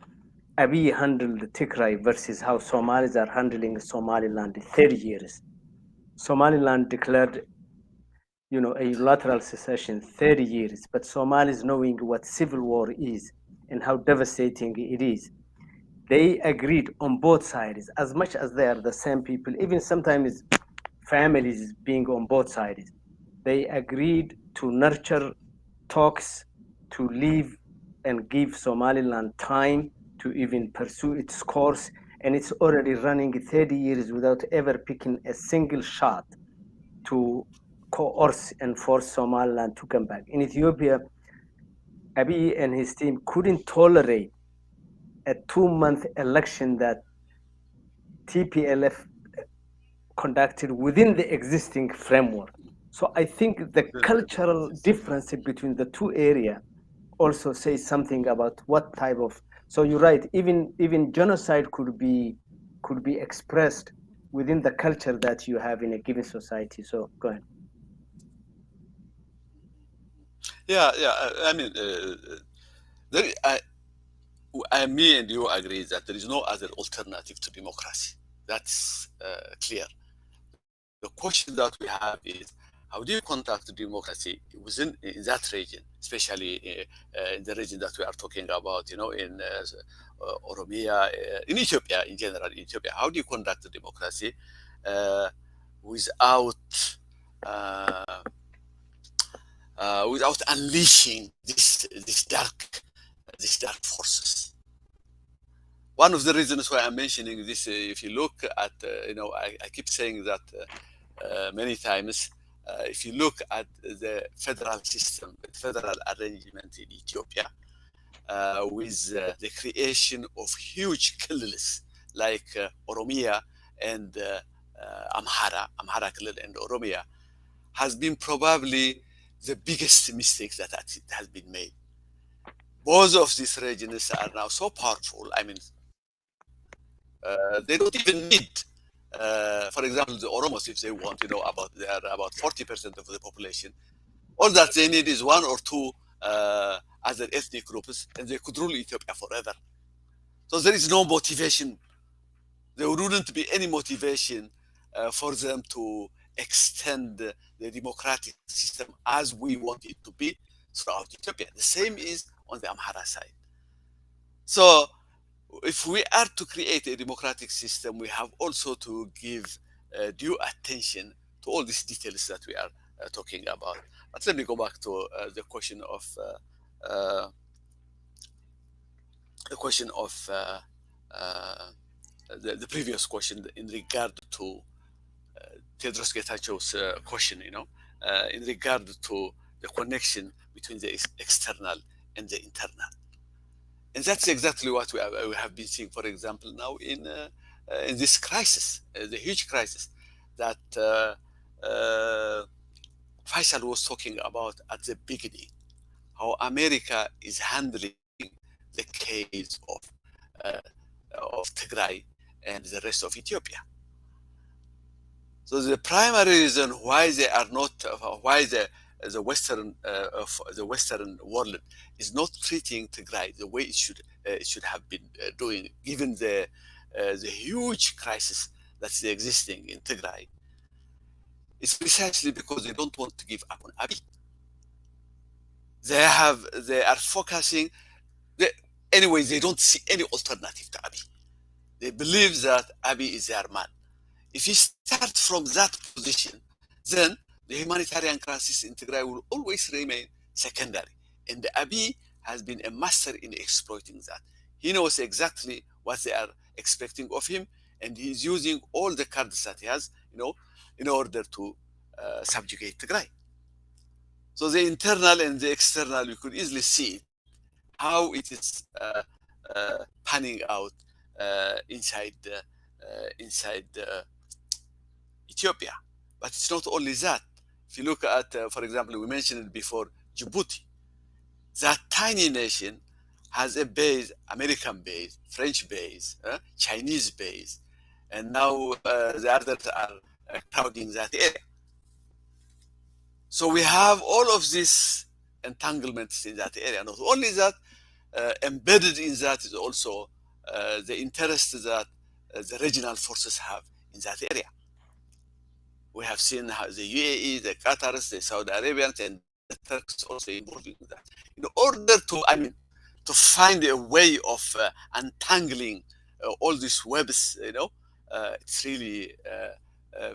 S3: Abiy handled Tigray versus how Somalis are handling Somaliland in 30 years. Somaliland declared, a unilateral secession 30 years, but Somalis knowing what civil war is and how devastating it is, they agreed on both sides, as much as they are the same people, even sometimes families being on both sides. They agreed to nurture talks to leave and give Somaliland time to even pursue its course, and it's already running 30 years without ever picking a single shot to coerce and force Somaliland to come back. In Ethiopia, Abiy and his team couldn't tolerate a 2-month election that TPLF conducted within the existing framework. So I think the cultural difference between the two areas also says something about what type of. So you're right. Even genocide could be expressed within the culture that you have in a given society. So go ahead.
S2: Yeah. I mean, me and you agree that there is no other alternative to democracy. That's clear. The question that we have is, how do you conduct democracy in that region, especially in the region that we are talking about, in Oromia, in Ethiopia in general, in Ethiopia? How do you conduct the democracy without unleashing these dark forces? One of the reasons why I'm mentioning this, if you look at, I keep saying that many times, if you look at the federal system, the federal arrangement in Ethiopia, with the creation of huge killers like Oromia and Amhara Killil and Oromia, has been probably the biggest mistake that has been made. Both of these regions are now so powerful. I mean, they don't even need, for example, the Oromos, if they want, they are about 40% of the population. All that they need is one or two other ethnic groups, and they could rule Ethiopia forever. So there is no motivation. There wouldn't be any motivation for them to extend the democratic system as we want it to be throughout Ethiopia. The same is on the Amhara side. So if we are to create a democratic system, we have also to give due attention to all these details that we are talking about. But let me go back to the question of the previous question in regard to Tedros Getacheo's question, in regard to the connection between the external and the internal. And that's exactly what we have been seeing, for example, now in this crisis, the huge crisis that Faisal was talking about at the beginning, how America is handling the case of Tigray and the rest of Ethiopia. So the primary reason why they are not, why the Western world is not treating Tigray the way it should have been doing, given the huge crisis that's existing in Tigray, is precisely because they don't want to give up on Abiy. They are focusing. Anyway, they don't see any alternative to Abiy. They believe that Abiy is their man. If you start from that position, then the humanitarian crisis in Tigray will always remain secondary. And Abiy has been a master in exploiting that. He knows exactly what they are expecting of him, and he's using all the cards that he has, in order to subjugate Tigray. So the internal and the external, we could easily see it, how it is panning out inside Ethiopia. But it's not only that. If you look at, for example, we mentioned it before, Djibouti, that tiny nation has a base, American base, French base, Chinese base, and now the others are crowding that area. So we have all of these entanglements in that area. Not only that, embedded in that is also the interest that the regional forces have in that area. We have seen how the UAE, the Qatars, the Saudi Arabians, and the Turks also involved in that. In order to find a way of untangling all these webs, it's really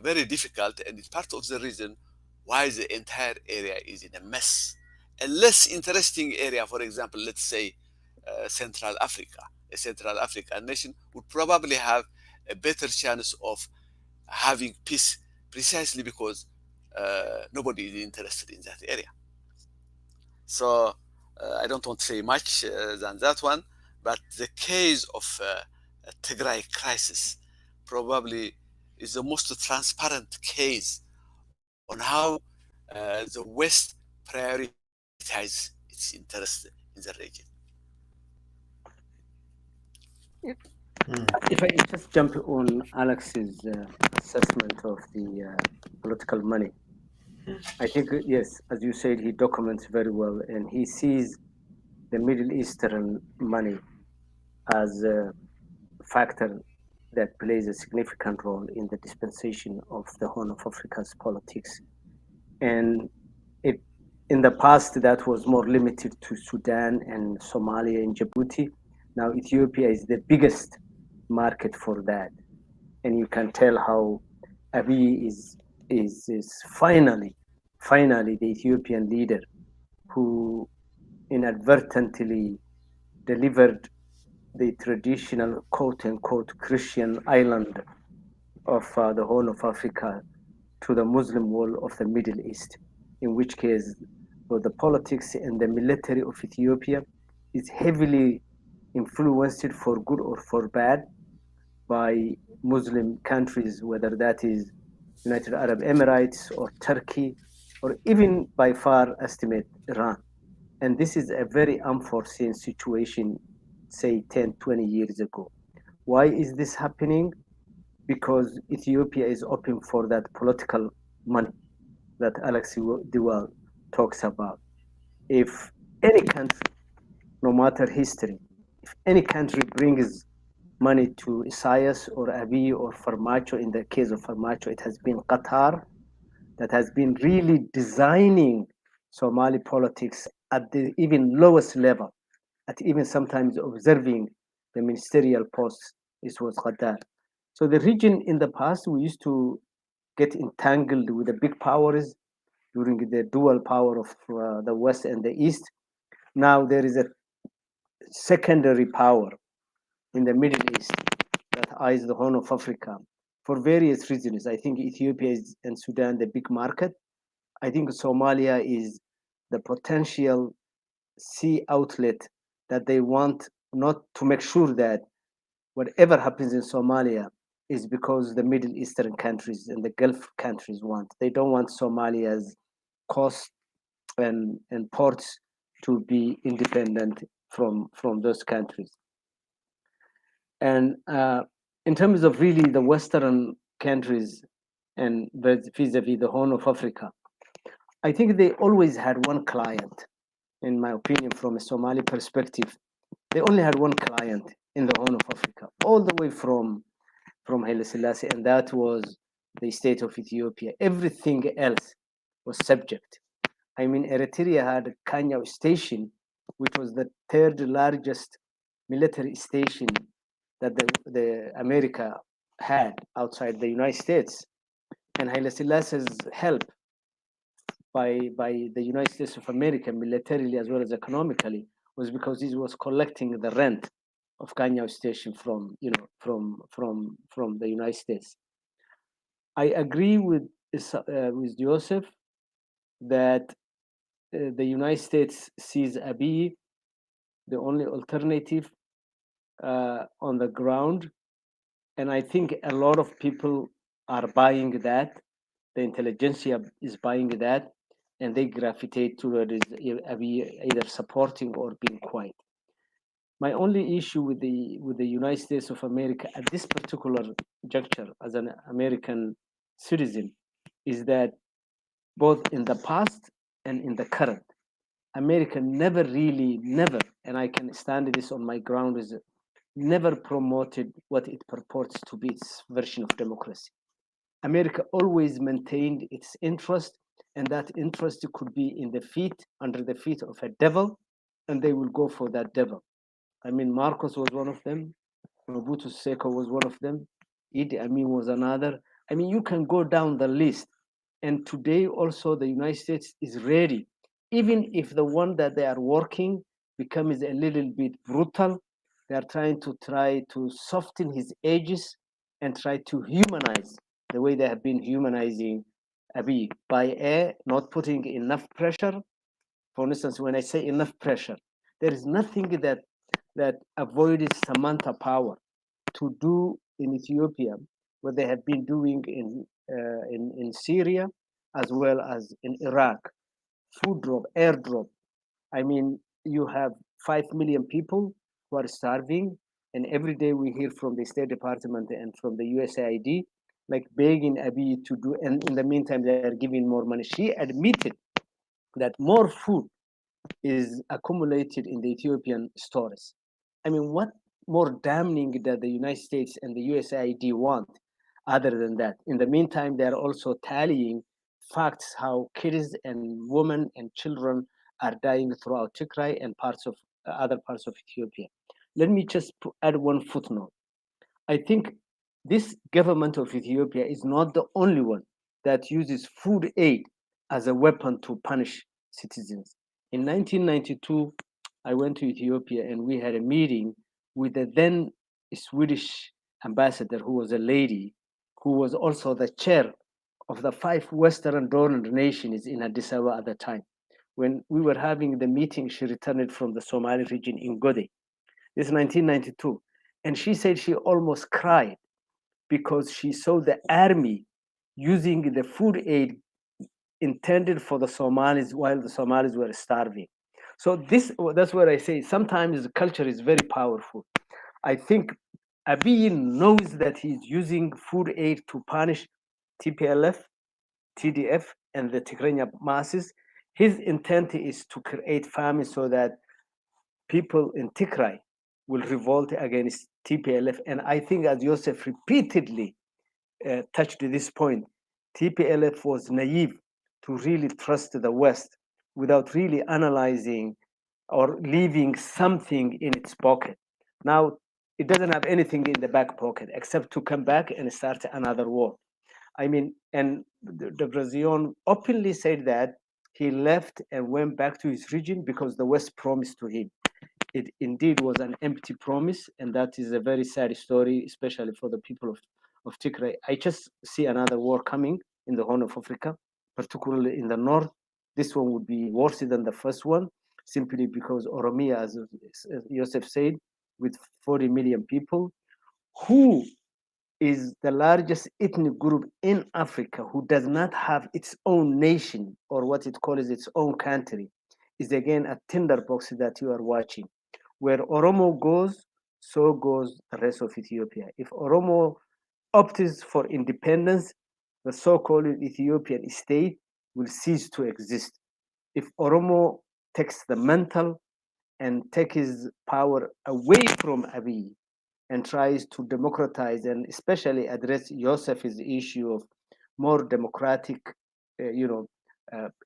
S2: very difficult, and it's part of the reason why the entire area is in a mess. A less interesting area, for example, let's say Central Africa, a Central African nation would probably have a better chance of having peace precisely because nobody is interested in that area. So I don't want to say much than that one, but the case of Tigray crisis probably is the most transparent case on how the West prioritizes its interest in the region.
S3: If I just jump on Alex's assessment of the political money, I think, yes, as you said, he documents very well, and he sees the Middle Eastern money as a factor that plays a significant role in the dispensation of the Horn of Africa's politics. And in the past, that was more limited to Sudan and Somalia and Djibouti. Now Ethiopia is the biggest market for that. And you can tell how Abiy is finally the Ethiopian leader who inadvertently delivered the traditional quote-unquote Christian island of the Horn of Africa to the Muslim world of the Middle East, in which case both the politics and the military of Ethiopia is heavily influenced for good or for bad by Muslim countries, whether that is United Arab Emirates or Turkey, or even by far estimate Iran. And this is a very unforeseen situation, say 10, 20 years ago. Why is this happening? Because Ethiopia is open for that political money that Alex Duval talks about. If any country, no matter history, if any country brings money to Isaias or Abiy or Farmacho, in the case of Farmacho, it has been Qatar that has been really designing Somali politics at the even lowest level, at even sometimes observing the ministerial posts. This was Qatar. So the region in the past, we used to get entangled with the big powers during the dual power of the West and the East. Now there is a secondary power in the Middle East that eyes the Horn of Africa for various reasons. I think Ethiopia is, and Sudan, the big market. I think Somalia is the potential sea outlet that they want, not to make sure that whatever happens in Somalia is because the Middle Eastern countries and the Gulf countries want. They don't want Somalia's coast and ports to be independent from those countries. And in terms of really the Western countries and vis-a-vis the Horn of Africa, I think they always had one client, in my opinion, from a Somali perspective. They only had one client in the Horn of Africa, all the way from Haile Selassie, and that was the state of Ethiopia. Everything else was subject. I mean, Eritrea had Kanya Station, which was the third largest military station that the America had outside the United States. and Haile Selassie's help by the United States of America militarily as well as economically was because he was collecting the rent of Kanyao Station from from the United States. I agree with Joseph that the United States sees Abiy the only alternative on the ground, and I think a lot of people are buying that. The intelligentsia is buying that, and they gravitate towards either supporting or being quiet. My only issue with the United States of America at this particular juncture, as an American citizen, is that both in the past and in the current, America never, and I can stand this on my ground, is never promoted what it purports to be its version of democracy. America always maintained its interest, and that interest could be under the feet of a devil, and they will go for that devil. I mean, Marcos was one of them, Mobutu Seko was one of them, Idi Amin was another. I mean, you can go down the list. And today also the United States is ready, even if the one that they are working becomes a little bit brutal, they are trying to soften his edges and try to humanize the way they have been humanizing Abiy by not putting enough pressure. For instance, when I say enough pressure, there is nothing that avoided Samantha Power to do in Ethiopia what they have been doing in Syria as well as in Iraq. Food drop, airdrop. I mean, you have 5 million people who are starving, and every day we hear from the State Department and from the USAID, like begging Abiy to do, and in the meantime, they are giving more money. She admitted that more food is accumulated in the Ethiopian stores. I mean, what more damning that the United States and the USAID want other than that? In the meantime, they're also tallying facts how kids and women and children are dying throughout Tigray and parts of other parts of Ethiopia. Let me just add one footnote. I think this government of Ethiopia is not the only one that uses food aid as a weapon to punish citizens. In 1992, I went to Ethiopia and we had a meeting with the then Swedish ambassador, who was a lady, who was also the chair of the 5 Western donor nations in Addis Ababa at the time. When we were having the meeting, she returned from the Somali region in Gode. This is 1992. And she said she almost cried because she saw the army using the food aid intended for the Somalis while the Somalis were starving. So that's what I say. Sometimes the culture is very powerful. I think Abiy knows that he's using food aid to punish TPLF, TDF, and the Tigrenya masses. His intent is to create famine so that people in Tigray will revolt against TPLF. And I think, as Joseph repeatedly touched this point, TPLF was naive to really trust the West without really analyzing or leaving something in its pocket. Now, it doesn't have anything in the back pocket except to come back and start another war. I mean, and the Brazilian openly said that he left and went back to his region because the West promised to him. It indeed was an empty promise, and that is a very sad story, especially for the people of Tigray. I just see another war coming in the Horn of Africa, particularly in the north. This one would be worse than the first one, simply because Oromia, as Joseph said, with 40 million people, who is the largest ethnic group in Africa who does not have its own nation or what it calls its own country, is again a tinderbox that you are watching. Where Oromo goes, so goes the rest of Ethiopia. If Oromo opts for independence, the so-called Ethiopian state will cease to exist. If Oromo takes the mantle and takes his power away from Abiy and tries to democratize and especially address Joseph's issue of more democratic,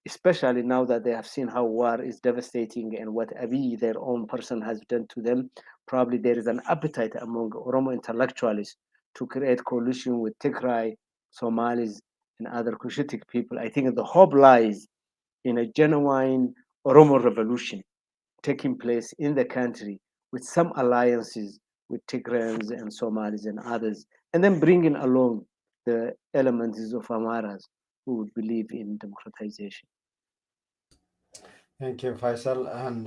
S3: especially now that they have seen how war is devastating and what Abiy, their own person, has done to them. Probably there is an appetite among Oromo intellectuals to create coalition with Tigray, Somalis, and other Cushitic people, I think the hope lies in a genuine Oromo revolution taking place in the country with some alliances with Tigrans and Somalis and others, and then bringing along the elements of Amaras who would believe in democratization.
S1: Thank you, Faisal. And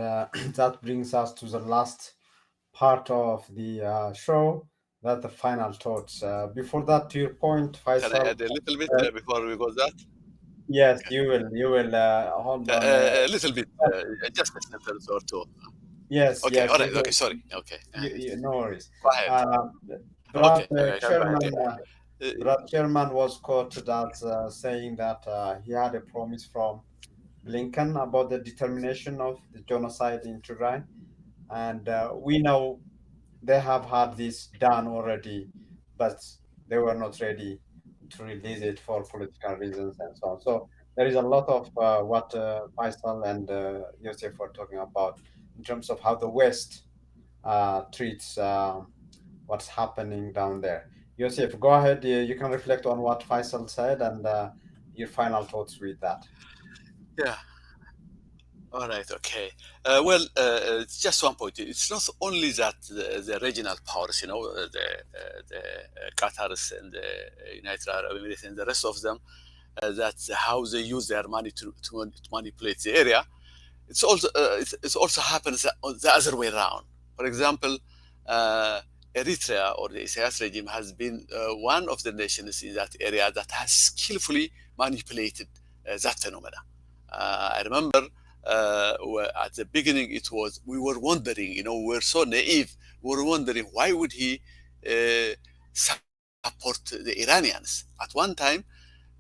S1: that brings us to the last part of the show, that the final thoughts. Before that, to your point,
S2: Can I
S1: Faisal,
S2: add a little bit
S1: uh,
S2: before we go that?
S1: yes, you will hold on.
S2: A little bit, just a sentence or two.
S1: Yes,
S2: Okay,
S1: yes,
S2: all
S1: you
S2: right. Okay,
S1: will.
S2: sorry. Okay,
S1: No worries.
S2: go ahead.
S1: Uh,
S2: Okay,
S1: Brad
S2: come back.
S1: Chairman,
S2: Uh,
S1: Brad Chairman was quoted as saying that he had a promise from Blinken about the determination of the genocide in Tigray, and we know they have had this done already, but they were not ready to release it for political reasons and so on. So there is a lot of what Faisal and Yosef were talking about in terms of how the West treats what's happening down there. Yosef, go ahead. You can reflect on what Faisal said and your final thoughts with that.
S2: yeah. All right. Okay. Well, just one point. It's not only that the regional powers, the Qatars and the United Arab Emirates and the rest of them, that's how they use their money to manipulate the area. It also happens the other way around. For example, uh, Eritrea or the Isaias regime has been one of the nations in that area that has skillfully manipulated that phenomena. I remember at the beginning it was we were wondering, we were so naive. We were wondering why would he support the Iranians? At one time,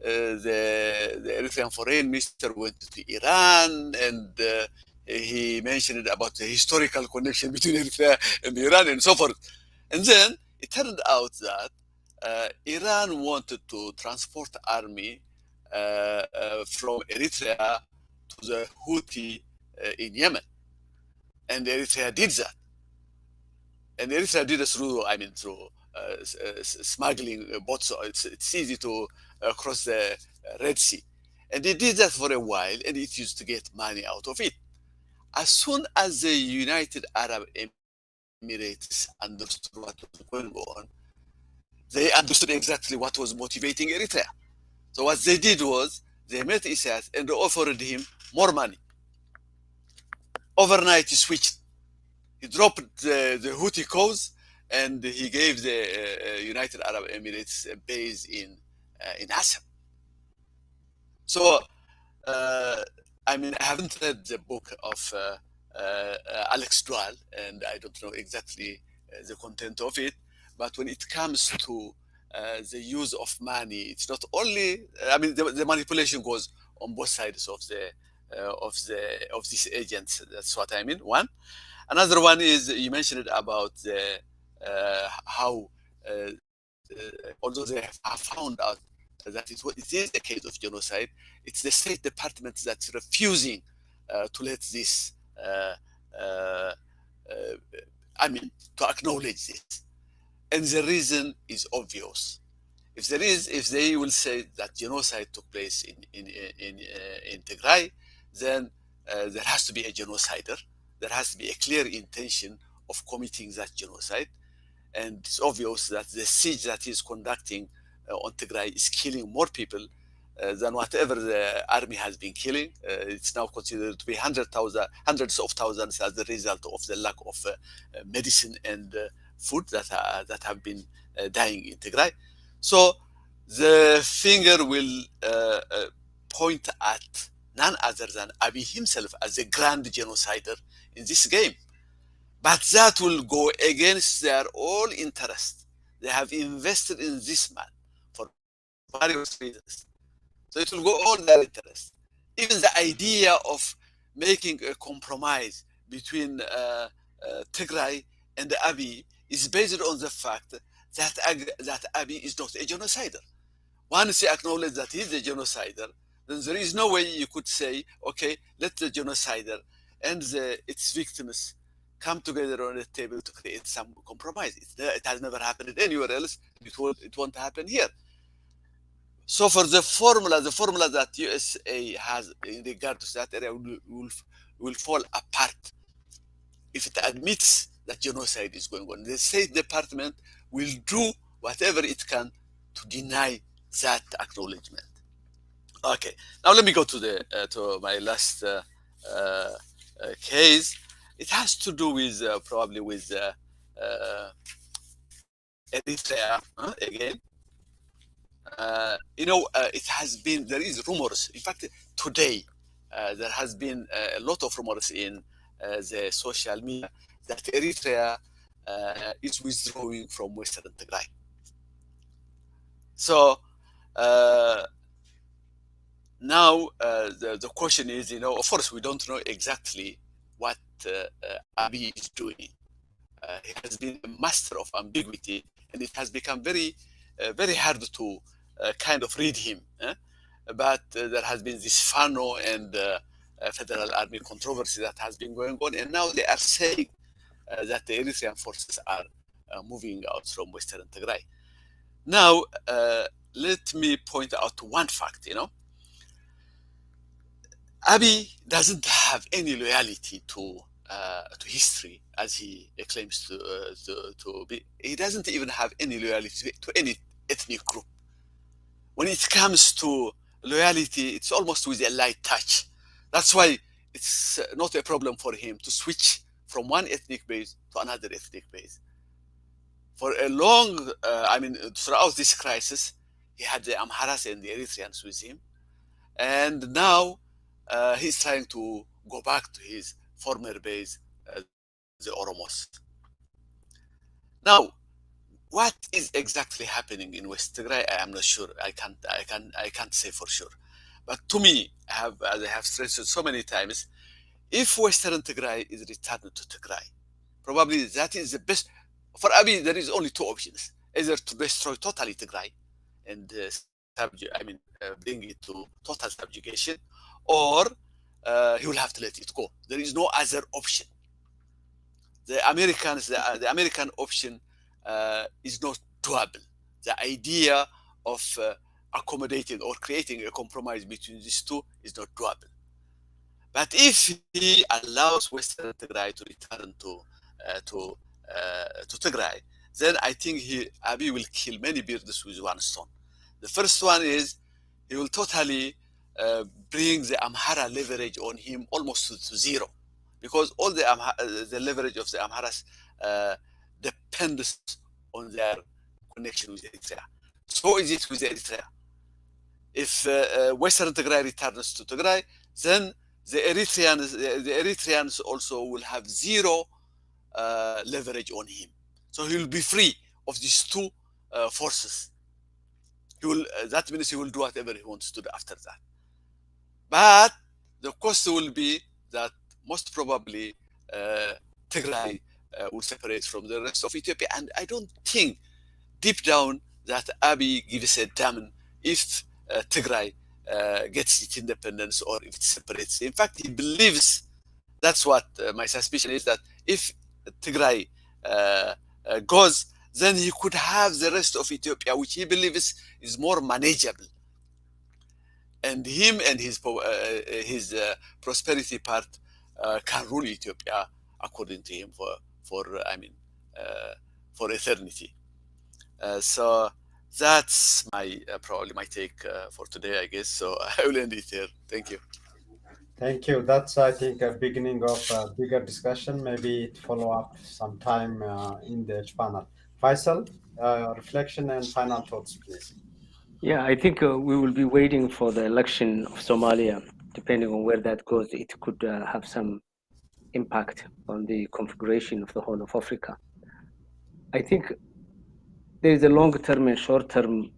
S2: the Eritrean foreign minister went to Iran and he mentioned about the historical connection between Eritrea and Iran and so forth. And then it turned out that Iran wanted to transport army from Eritrea to the Houthi in Yemen, and Eritrea did that. And Eritrea did it through smuggling boats. So it's easy to cross the Red Sea. And they did that for a while, and it used to get money out of it. As soon as the United Arab Emirates understood what was going on, they understood exactly what was motivating Eritrea. So what they did was they met Isaias and offered him more money. Overnight, he switched. He dropped the Houthi cause and he gave the United Arab Emirates a base in Assam. So, uh, I haven't read the book of Alex Dual, and I don't know exactly the content of it. But when it comes to the use of money, it's not only. The manipulation goes on both sides of these agents. That's what I mean. One. Another one is you mentioned about how, although they have found out that it is a case of genocide, it's the State Department that's refusing to let this, uh, to acknowledge this. And the reason is obvious. If they will say that genocide took place in Tigray, then there has to be a genocider. There has to be a clear intention of committing that genocide, and it's obvious that the siege that he's conducting on Tigray is killing more people than whatever the army has been killing. It's now considered to be hundreds of thousands as a result of the lack of medicine and food that have been dying in Tigray. So the finger will point at none other than Abiy himself as a grand genocider in this game. But that will go against their all interest. They have invested in this man for various reasons. So it will go all their interest. Even the idea of making a compromise between Tigray and Abiy is based on the fact that Abiy is not a genocider. Once you acknowledge that he's a genocider, then there is no way you could say, okay, let the genocider and its victims come together on a table to create some compromise. It has never happened anywhere else, and it won't happen here. So for the formula that USA has in regard to that area will fall apart if it admits that genocide is going on. The State Department will do whatever it can to deny that acknowledgement. Okay, now let me go to the to my last case. It has to do with probably with Eritrea again. It has been, there is rumors. In fact, today there has been a lot of rumors in the social media that Eritrea is withdrawing from Western Tigray. So uh, now the question is, of course, we don't know exactly what Abiy is doing. He has been a master of ambiguity, and it has become very hard to kind of read him. But there has been this Fano and Federal Army controversy that has been going on, and now they are saying that the Eritrean forces are moving out from Western Tigray. Now, let me point out one fact. Abiy doesn't have any loyalty to history, as he claims to be. He doesn't even have any loyalty to any ethnic group. When it comes to loyalty, it's almost with a light touch. That's why it's not a problem for him to switch from one ethnic base to another ethnic base. For a long, throughout this crisis, he had the Amharas and the Eritreans with him. And now he's trying to go back to his former base, the Oromos. Now, what is exactly happening in West Tigray? I am not sure. I can't say for sure. But to me, as I have stressed so many times, if Western Tigray is returned to Tigray, probably that is the best. For Abiy, there is only two options: either to destroy totally Tigray and bring it to total subjugation, or he will have to let it go. There is no other option. The American option is not doable. The idea of accommodating or creating a compromise between these two is not doable. But if he allows Western Tigray to return to Tigray, then I think Abiy will kill many birds with one stone. The first one is he will totally bring the Amhara leverage on him almost to zero, because all the leverage of the Amharas depends on their connection with Eritrea. So is it with Eritrea. If Western Tigray returns to Tigray, then the Eritreans also will have zero leverage on him. So he will be free of these two forces. That means he will do whatever he wants to do after that. But the cost will be that most probably Tigray will separate from the rest of Ethiopia. And I don't think deep down that Abiy gives a damn if Tigray gets its independence or if it separates. In fact, he believes, that's what my suspicion is, that if Tigray goes, then he could have the rest of Ethiopia, which he believes is more manageable. And him and his prosperity part can rule Ethiopia, according to him, for eternity. So that's probably my take for today, I guess. So I will end it here. Thank you.
S1: Thank you. That's, I think, a beginning of a bigger discussion. Maybe it follow up sometime in the panel. Faisal, reflection and final thoughts, please.
S3: Yeah, I think we will be waiting for the election of Somalia. Depending on where that goes, it could have some impact on the configuration of the Horn of Africa. I think there is a long-term and short-term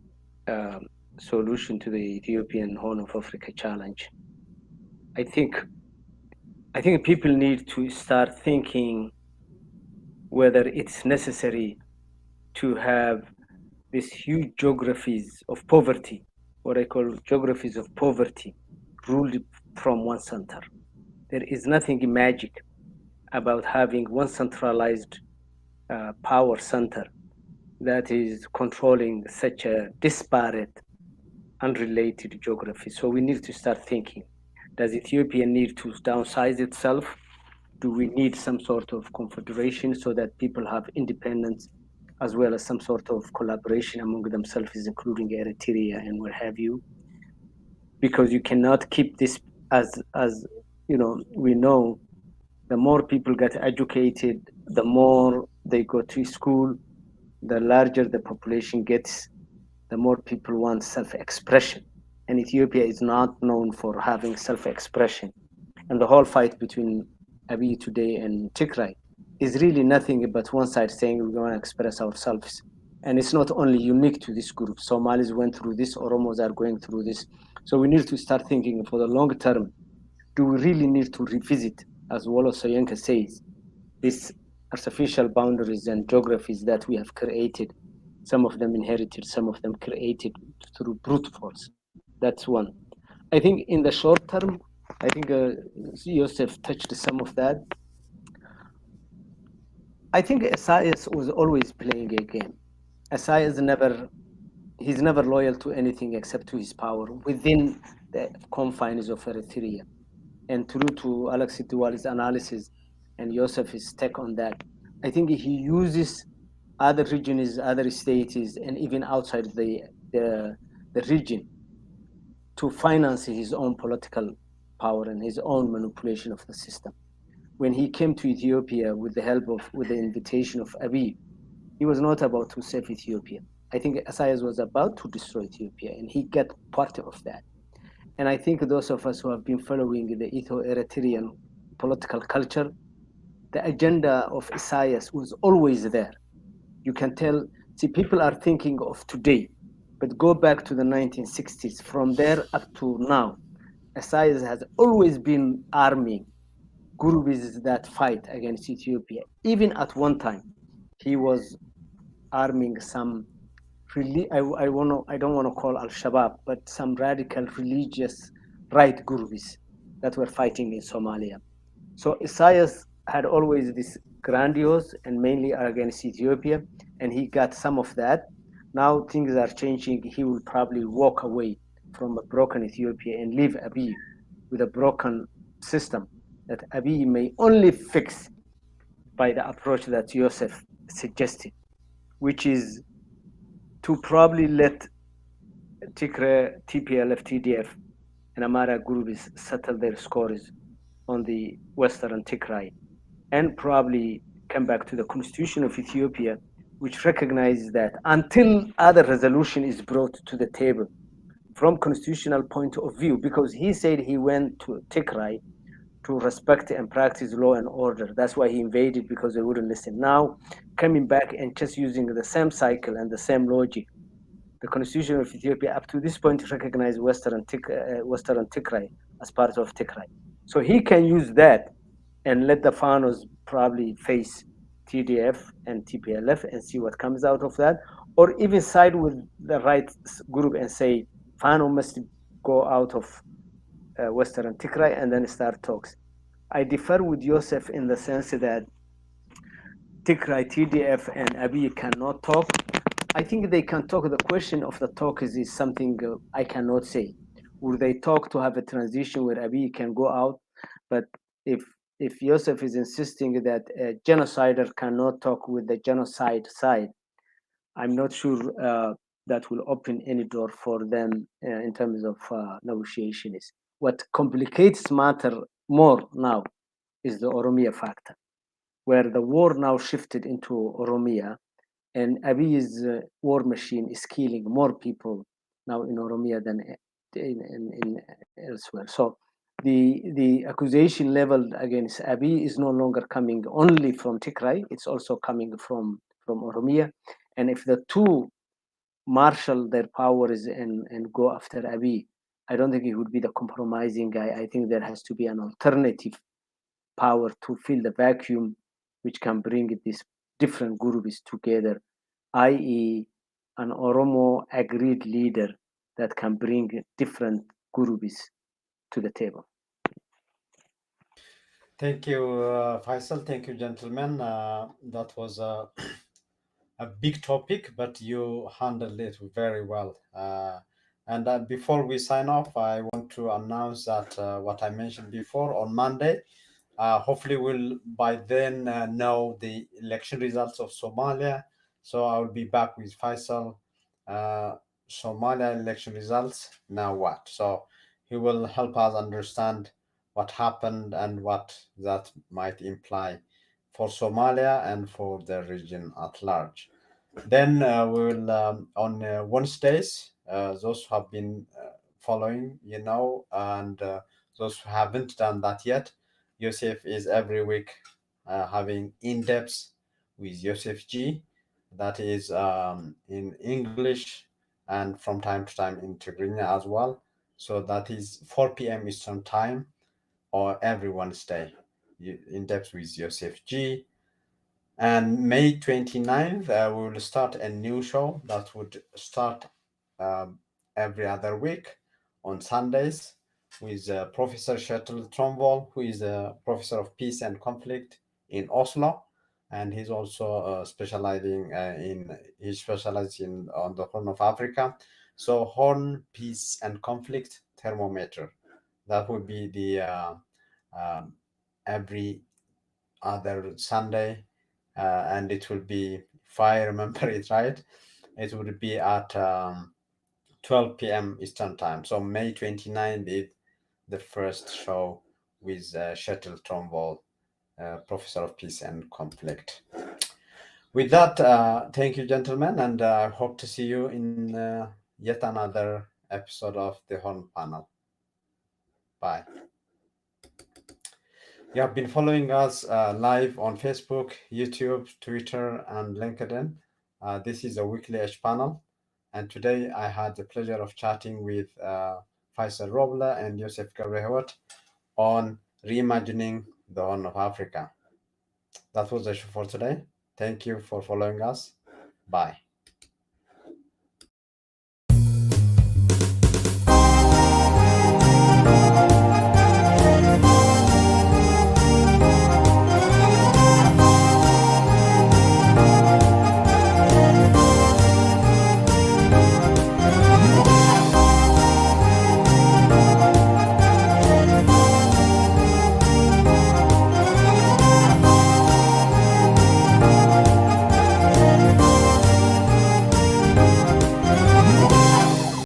S3: solution to the Ethiopian Horn of Africa challenge. I think people need to start thinking whether it's necessary to have these huge geographies of poverty, what I call geographies of poverty, ruled from one center. There is nothing magic about having one centralized power center that is controlling such a disparate unrelated geography. So we need to start thinking, does Ethiopia need to downsize itself? Do we need some sort of confederation so that people have independence as well as some sort of collaboration among themselves, including Eritrea and what have you? Because you cannot keep this as we know, the more people get educated, the more they go to school, the larger the population gets, the more people want self-expression. And Ethiopia is not known for having self-expression. And the whole fight between Abiy today and Tigray is really nothing but one side saying we want to express ourselves. And it's not only unique to this group. Somalis went through this, Oromos are going through this. So we need to start thinking for the long term. Do we really need to revisit, as Wolo Soyinka says, these artificial boundaries and geographies that we have created? Some of them inherited, some of them created through brute force. That's one. I think in the short term, I think Yosef touched some of that. I think Isaias was always playing a game. Isaias he's never loyal to anything except to his power within the confines of Eritrea. And true to Alex Diwali's analysis and Yosef's take on that, I think he uses other regions, other states, and even outside the region to finance his own political power and his own manipulation of the system. When he came to Ethiopia with the invitation of Abiy, he was not about to save Ethiopia. I think Isaias was about to destroy Ethiopia, and he got part of that. And I think those of us who have been following the Etho-Eritrean political culture, the agenda of Isaias was always there. You can tell, see, people are thinking of today, but go back to the 1960s. From there up to now, Isaias has always been arming groups that fight against Ethiopia. Even at one time, he was arming some I don't want to call Al-Shabaab, but some radical religious right groups that were fighting in Somalia. So Isaias had always this grandiose and mainly against Ethiopia, and he got some of that. Now things are changing. He will probably walk away from a broken Ethiopia and leave Abiy with a broken system that Abiy may only fix by the approach that Yosef suggested, which is to probably let Tigray, TPLF, TDF, and Amara groups settle their scores on the Western Tigray, and probably come back to the constitution of Ethiopia, which recognizes that until other resolution is brought to the table from constitutional point of view, because he said he went to Tigray to respect and practice law and order. That's why he invaded, because they wouldn't listen. Now, coming back and just using the same cycle and the same logic, the constitution of Ethiopia up to this point recognized Western Tigray as part of Tigray. So he can use that and let the Fanos probably face TDF and TPLF and see what comes out of that, or even side with the right group and say Fano must go out of Western Tigray and then start talks. I differ with Yosef in the sense that Tigray, TDF, and Abiy cannot talk. I think they can talk. The question of the talk is something I cannot say. Will they talk to have a transition where Abiy can go out? But if Yosef is insisting that a genocider cannot talk with the genocide side, I'm not sure that will open any door for them in terms of negotiations. What complicates matter more now is the Oromia factor, where the war now shifted into Oromia, and Abiy's war machine is killing more people now in Oromia than in elsewhere. So the accusation leveled against Abiy is no longer coming only from Tigray; it's also coming from Oromia. And if the two marshal their powers and go after Abiy, I don't think it would be the compromising guy. I think there has to be an alternative power to fill the vacuum, which can bring these different groups together, i.e., an Oromo agreed leader that can bring different groups to the table.
S1: Thank you, Faisal. Thank you, gentlemen. That was a big topic, but you handled it very well. And before we sign off, I want to announce that what I mentioned before on Monday, hopefully we'll by then know the election results of Somalia. So I will be back with Faisal. Uh, Somalia election results. Now what? So he will help us understand what happened and what that might imply for Somalia and for the region at large. Then we will on Wednesdays. Those who have been following, and those who haven't done that yet, Yosef is every week having in-depth with Yosef G. That is in English and from time to time in Tigrinya as well. So that is 4 p.m. Eastern time or every Wednesday. In depth with Yosef G. And May 29th, we will start a new show that would start um, every other week on Sundays with Professor Shetel Tromvoll, who is a professor of peace and conflict in Oslo. And he's also he specializes in on the Horn of Africa. So Horn, Peace and Conflict Thermometer. That would be the um, every other Sunday, and it will be, if I remember it right, it would be at 12 p.m. Eastern Time. So May 29th is the first show with Shetel Tromvoll, Professor of Peace and Conflict. With that, thank you, gentlemen, and I hope to see you in yet another episode of the Horn Panel. Bye. You have been following us live on Facebook, YouTube, Twitter, and LinkedIn. This is a weekly Edge panel. And today I had the pleasure of chatting with Faisal Robla and Yosef Gabrehot on reimagining the Horn of Africa. That was the show for today. Thank you for following us. Bye.